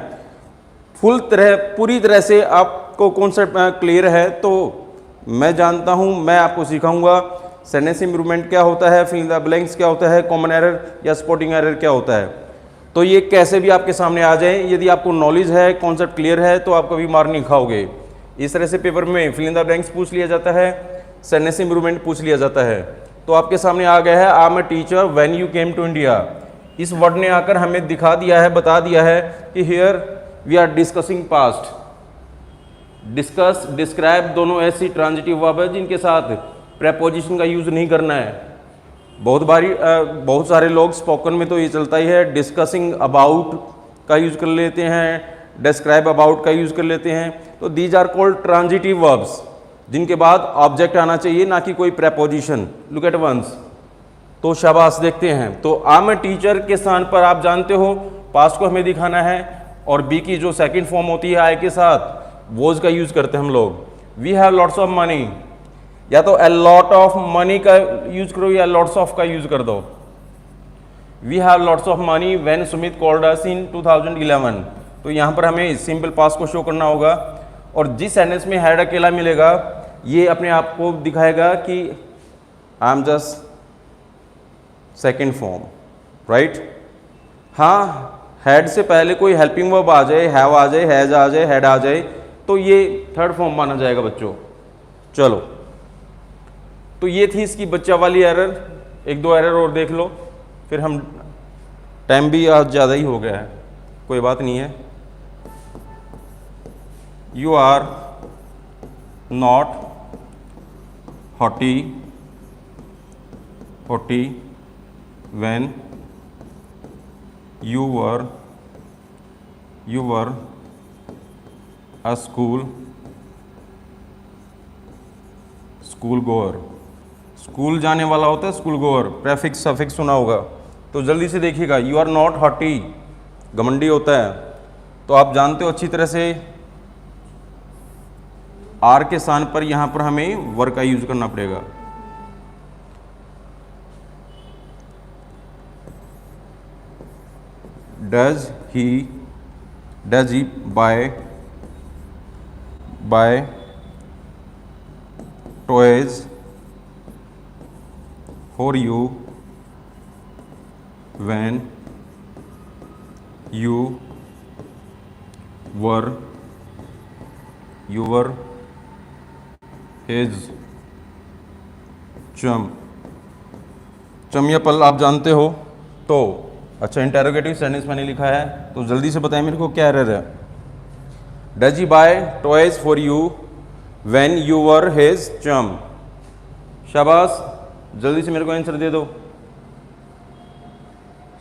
पूरी तरह से आपको कॉन्सेप्ट क्लियर है, तो मैं जानता हूं, मैं आपको सिखाऊंगा सेंटेंस इंप्रूवमेंट क्या होता है, फिल द ब्लैंक्स क्या होता है, कॉमन एरर या स्पॉटिंग एरर क्या होता है। तो ये कैसे भी आपके सामने आ जाए, यदि आपको नॉलेज है, कॉन्सेप्ट क्लियर है, तो आप कभी मार नहीं खाओगे। इस तरह से पेपर में फिल इन द ब्लैंक्स पूछ लिया जाता है, सेंटेंस इंप्रूवमेंट पूछ लिया जाता है। तो आपके सामने आ गया है I am a teacher when you came to India. इस वर्ड ने आकर हमें दिखा दिया है, बता दिया है कि here we are discussing past. Discuss, describe दोनों ऐसी ट्रांजिटिव वर्ब है जिनके साथ प्रेपोजिशन का यूज़ नहीं करना है। बहुत सारे लोग स्पोकन में तो ये चलता ही है, डिस्कसिंग अबाउट का यूज़ कर लेते हैं, डिस्क्राइब अबाउट का यूज़ कर लेते हैं। तो these are called transitive verbs, जिनके बाद ऑब्जेक्ट आना चाहिए, ना कि कोई प्रेपोजिशन। Look at once. तो शाबाश, देखते हैं। तो आई एम अ टीचर के स्थान पर आप जानते हो पास्ट को हमें दिखाना है, और बी की जो सेकंड फॉर्म होती है आई के साथ, वोज का यूज़ करते हैं हम लोग। We have lots of money, या तो a lot of money का यूज करो या lots of का यूज कर दो। We have lots of money when Sumit called us in 2011। तो यहाँ पर हमें सिंपल पास्ट को शो करना होगा, और जिस सेंटेंस में हैड अकेला मिलेगा ये अपने आप को दिखाएगा कि I am just second form, right. हाँ, हैड से पहले कोई हेल्पिंग वर्ब आ जाए, हैव आ जाए, हैज आ जाए, हैड आ जाए, तो ये थर्ड फॉर्म माना जाएगा बच्चों। चलो, तो ये थी इसकी बच्चा वाली एरर। एक दो एरर और देख लो, फिर हम, टाइम भी आज ज़्यादा ही हो गया है, कोई बात नहीं है। You are not haughty when you were a school goer. School जाने वाला होता है स्कूल गोअर, प्रेफिक्स सफिक्स सुना होगा, तो जल्दी से देखिएगा। यू आर नॉट हॉटी घमंडी होता है, तो आप जानते हो अच्छी तरह से आर के स्थान पर यहां पर हमें वर का यूज करना पड़ेगा। Does he buy toys for you when you were his chum या पल आप जानते हो तो। अच्छा, इंटेरोगेटिव सेंटेंस मैंने लिखा है, तो जल्दी से बताएं मेरे को क्या एरर है। Does he buy toys for you when you were his chum. शाबाश, जल्दी से मेरे को आंसर दे दो।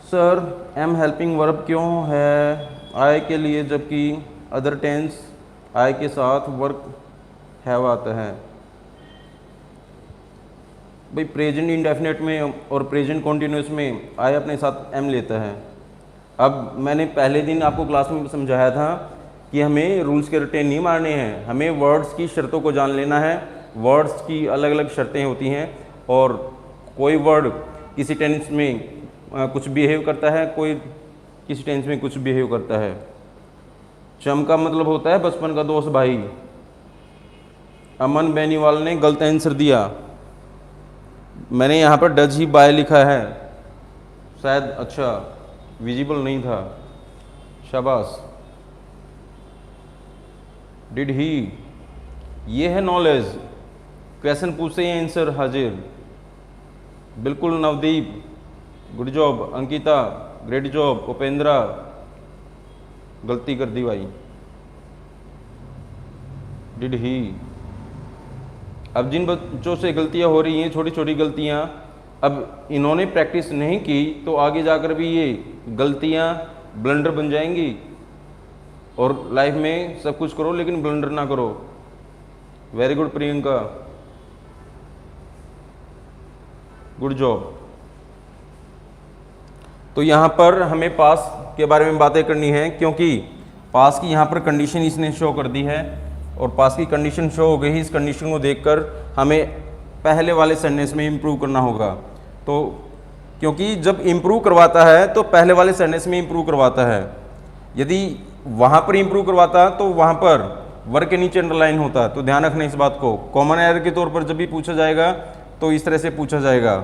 सर एम हेल्पिंग वर्ब क्यों है आई के लिए, जबकि अदर टेंस आई के साथ वर्क हैव आता है? भाई प्रेजेंट इंडेफिनेट में और प्रेजेंट कॉन्टिन्यूस में आई अपने साथ एम लेता है। अब मैंने पहले दिन आपको क्लास में समझाया था कि हमें रूल्स के रट्टे नहीं मारने हैं, हमें वर्ड्स की शर्तों को जान लेना है। वर्ड्स की अलग अलग शर्तें होती हैं और कोई वर्ड किसी टेंस में कुछ बिहेव करता है, कोई किसी टेंस में कुछ बिहेव करता है। चम का मतलब होता है बचपन का दोस्त भाई। अमन बेनीवाल ने गलत आंसर दिया, मैंने यहाँ पर डज ही बाय लिखा है, शायद अच्छा विजिबल नहीं था। शाबाश। डिड ही, ये है नॉलेज। क्वेश्चन पूछते ही आंसर हाजिर। बिल्कुल Navdeep, good job. Ankita, great job. Upendra, गलती कर दी भाई। Did he. अब जिन बच्चों से गलतियां हो रही हैं, छोटी छोटी गलतियां, अब इन्होंने प्रैक्टिस नहीं की तो आगे जाकर भी ये गलतियां ब्लंडर बन जाएंगी। और लाइफ में सब कुछ करो लेकिन ब्लंडर ना करो। Very good Priyanka, good job. तो यहाँ पर हमें पास के बारे में बातें करनी है, क्योंकि पास की यहाँ पर कंडीशन इसने शो कर दी है और पास की कंडीशन शो हो गई। इस कंडीशन को देखकर हमें पहले वाले सेंटेंस में इम्प्रूव करना होगा। तो क्योंकि जब इम्प्रूव करवाता है तो पहले वाले सेंटेंस में इम्प्रूव करवाता है। यदि वहाँ पर इम्प्रूव करवाता तो वहाँ पर वर्ग के नीचे अंडरलाइन होता। तो ध्यान रखना इस बात को। कॉमन एरर के तौर पर जब भी पूछा जाएगा तो इस तरह से पूछा जाएगा।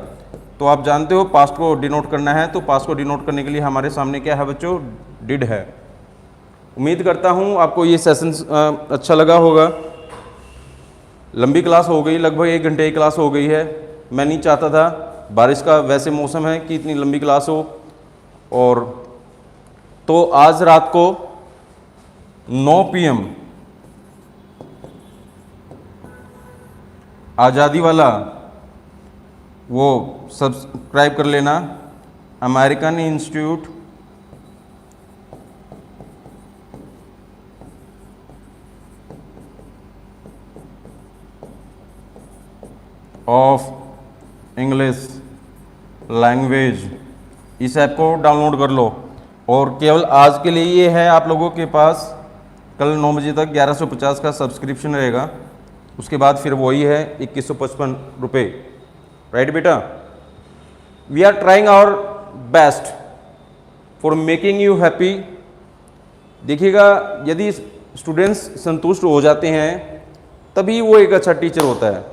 तो आप जानते हो पास्ट को डिनोट करना है, तो पास्ट को डिनोट करने के लिए हमारे सामने क्या है बच्चों? डिड है। उम्मीद करता हूँ आपको ये सेशन अच्छा लगा होगा। लंबी क्लास हो गई, लगभग 1 घंटे की क्लास हो गई है। मैं नहीं चाहता था, बारिश का वैसे मौसम है कि इतनी लंबी क्लास हो। और तो आज रात को 9 PM आज़ादी वाला वो सब्सक्राइब कर लेना, American Institute of English language. इस ऐप को डाउनलोड कर लो और केवल आज के लिए ये है आप लोगों के पास। कल 9 बजे तक 1150 का सब्सक्रिप्शन रहेगा, उसके बाद फिर वही है 2155 रुपये। राइट बेटा? We are trying our best for making you happy. देखिएगा, यदि स्टूडेंट्स संतुष्ट हो जाते हैं तभी वो एक अच्छा टीचर होता है।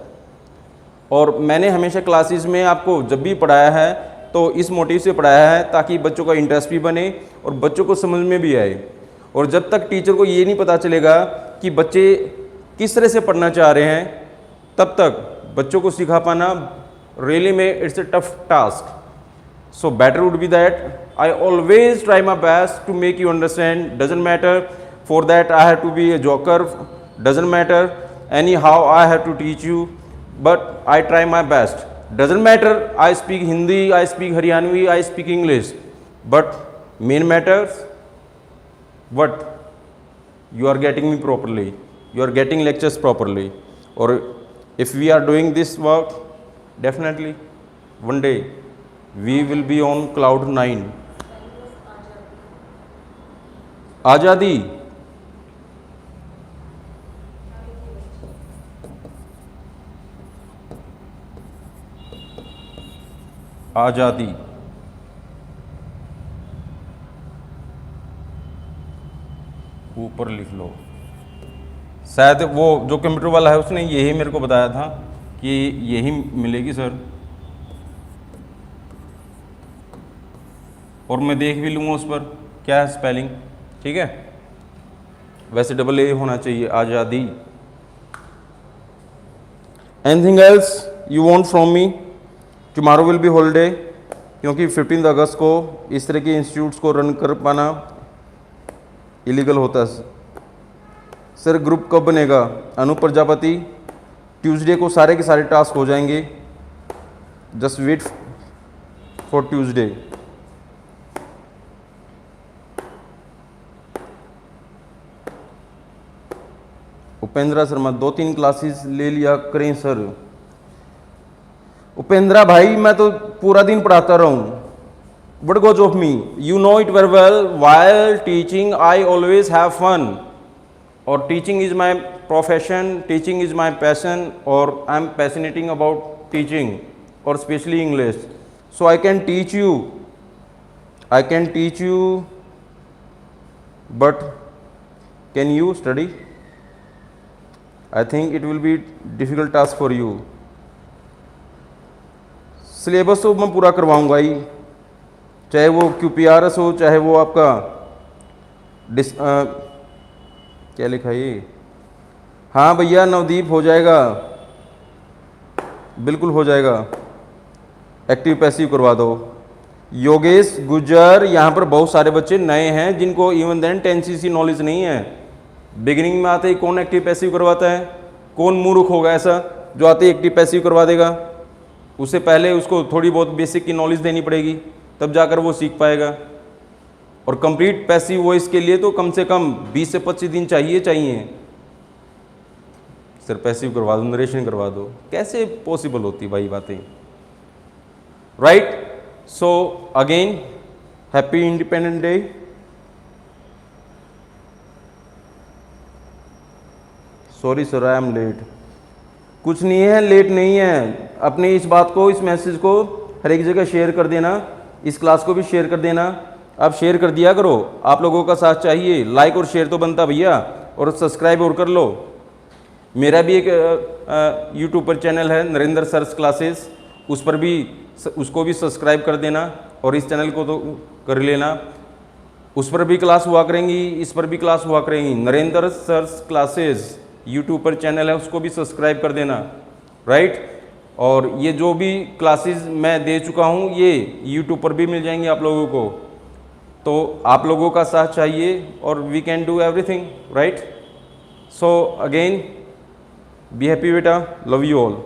और मैंने हमेशा क्लासेस में आपको जब भी पढ़ाया है तो इस मोटिव से पढ़ाया है ताकि बच्चों का इंटरेस्ट भी बने और बच्चों को समझ में भी आए। और जब तक टीचर को ये नहीं पता चलेगा कि बच्चे किस तरह से पढ़ना चाह रहे हैं, तब तक बच्चों को सिखा पाना रियली में it's a tough task. So better would be that I always try my best to make you understand. Doesn't matter for that I have to be a joker, doesn't matter anyhow I have to teach you, but I try my best. Doesn't matter I speak Hindi, I speak Haryanvi, I speak English, but main matters what you are getting me properly, you are getting lectures properly. Or if we are doing this work, definitely one day we will be on cloud 9. आज़ादी, आज़ादी ऊपर लिख लो। शायद वो जो computer वाला है उसने यही मेरे को बताया था कि यही मिलेगी सर, और मैं देख भी लूँगा उस पर क्या है स्पेलिंग, ठीक है। वैसे डबल ए होना चाहिए, आज़ादी। Anything else you want from me? Tomorrow will be holiday, क्योंकि 15 अगस्त को इस तरह के इंस्टीट्यूट्स को रन कर पाना इलीगल होता है। सर ग्रुप कब बनेगा? अनु प्रजापति, ट्यूसडे को सारे के सारे टास्क हो जाएंगे, just wait for Tuesday. Upendra Sharma, 2-3 classes ले लिया करें सर। उपेंद्रा भाई मैं तो पूरा दिन पढ़ाता रहूं, what goes of me? You know it very well. While teaching I always have fun, or teaching is my profession, teaching is my passion, or I'm passionating about teaching, or especially English. So I can teach you, but can you study? I think it will be difficult task for you. Syllabus तो मैं पूरा करवाऊंगा ही, चाहे वो QPRS हो, चाहे वो आपका क्या लिखा है ये? हाँ भैया नवदीप, हो जाएगा, बिल्कुल हो जाएगा। एक्टिव पैसिव करवा दो। योगेश गुजर, यहाँ पर बहुत सारे बच्चे नए हैं जिनको इवन देन 10cc नॉलेज नहीं है। बिगिनिंग में आते ही कौन एक्टिव पैसिव करवाता है? कौन मूर्ख होगा ऐसा जो आते ही एक्टिव पैसिव करवा देगा? उससे पहले उसको थोड़ी बहुत बेसिक की नॉलेज देनी पड़ेगी, तब जाकर वो सीख पाएगा। और कंप्लीट पैसिव वॉइस के लिए तो कम से कम 20 से 25 दिन चाहिए। सर पैसिव करवा दो, नरेशन करवा दो, कैसे पॉसिबल होती भाई बातें, right? So again happy independence day. Sorry sir I am late. कुछ नहीं है, लेट नहीं है। अपनी इस बात को, इस मैसेज को हर एक जगह शेयर कर देना, इस क्लास को भी शेयर कर देना। आप शेयर कर दिया करो, आप लोगों का साथ चाहिए। लाइक और शेयर तो बनता भैया, और सब्सक्राइब और कर लो। मेरा भी एक यूट्यूब पर चैनल है नरेंद्र सर्स क्लासेस, उस पर भी उसको भी सब्सक्राइब कर देना, और इस चैनल को तो कर लेना। उस पर भी क्लास हुआ करेंगी, इस पर भी क्लास हुआ करेंगी। नरेंद्र सर्स क्लासेस यूट्यूब पर चैनल है, उसको भी सब्सक्राइब कर देना, राइट? और ये जो भी क्लासेस मैं दे चुका हूँ ये यूट्यूब पर भी मिल जाएंगे आप लोगों को। तो आप लोगों का साथ चाहिए और we can do everything, right? So again be happy बेटा, लव यू ऑल।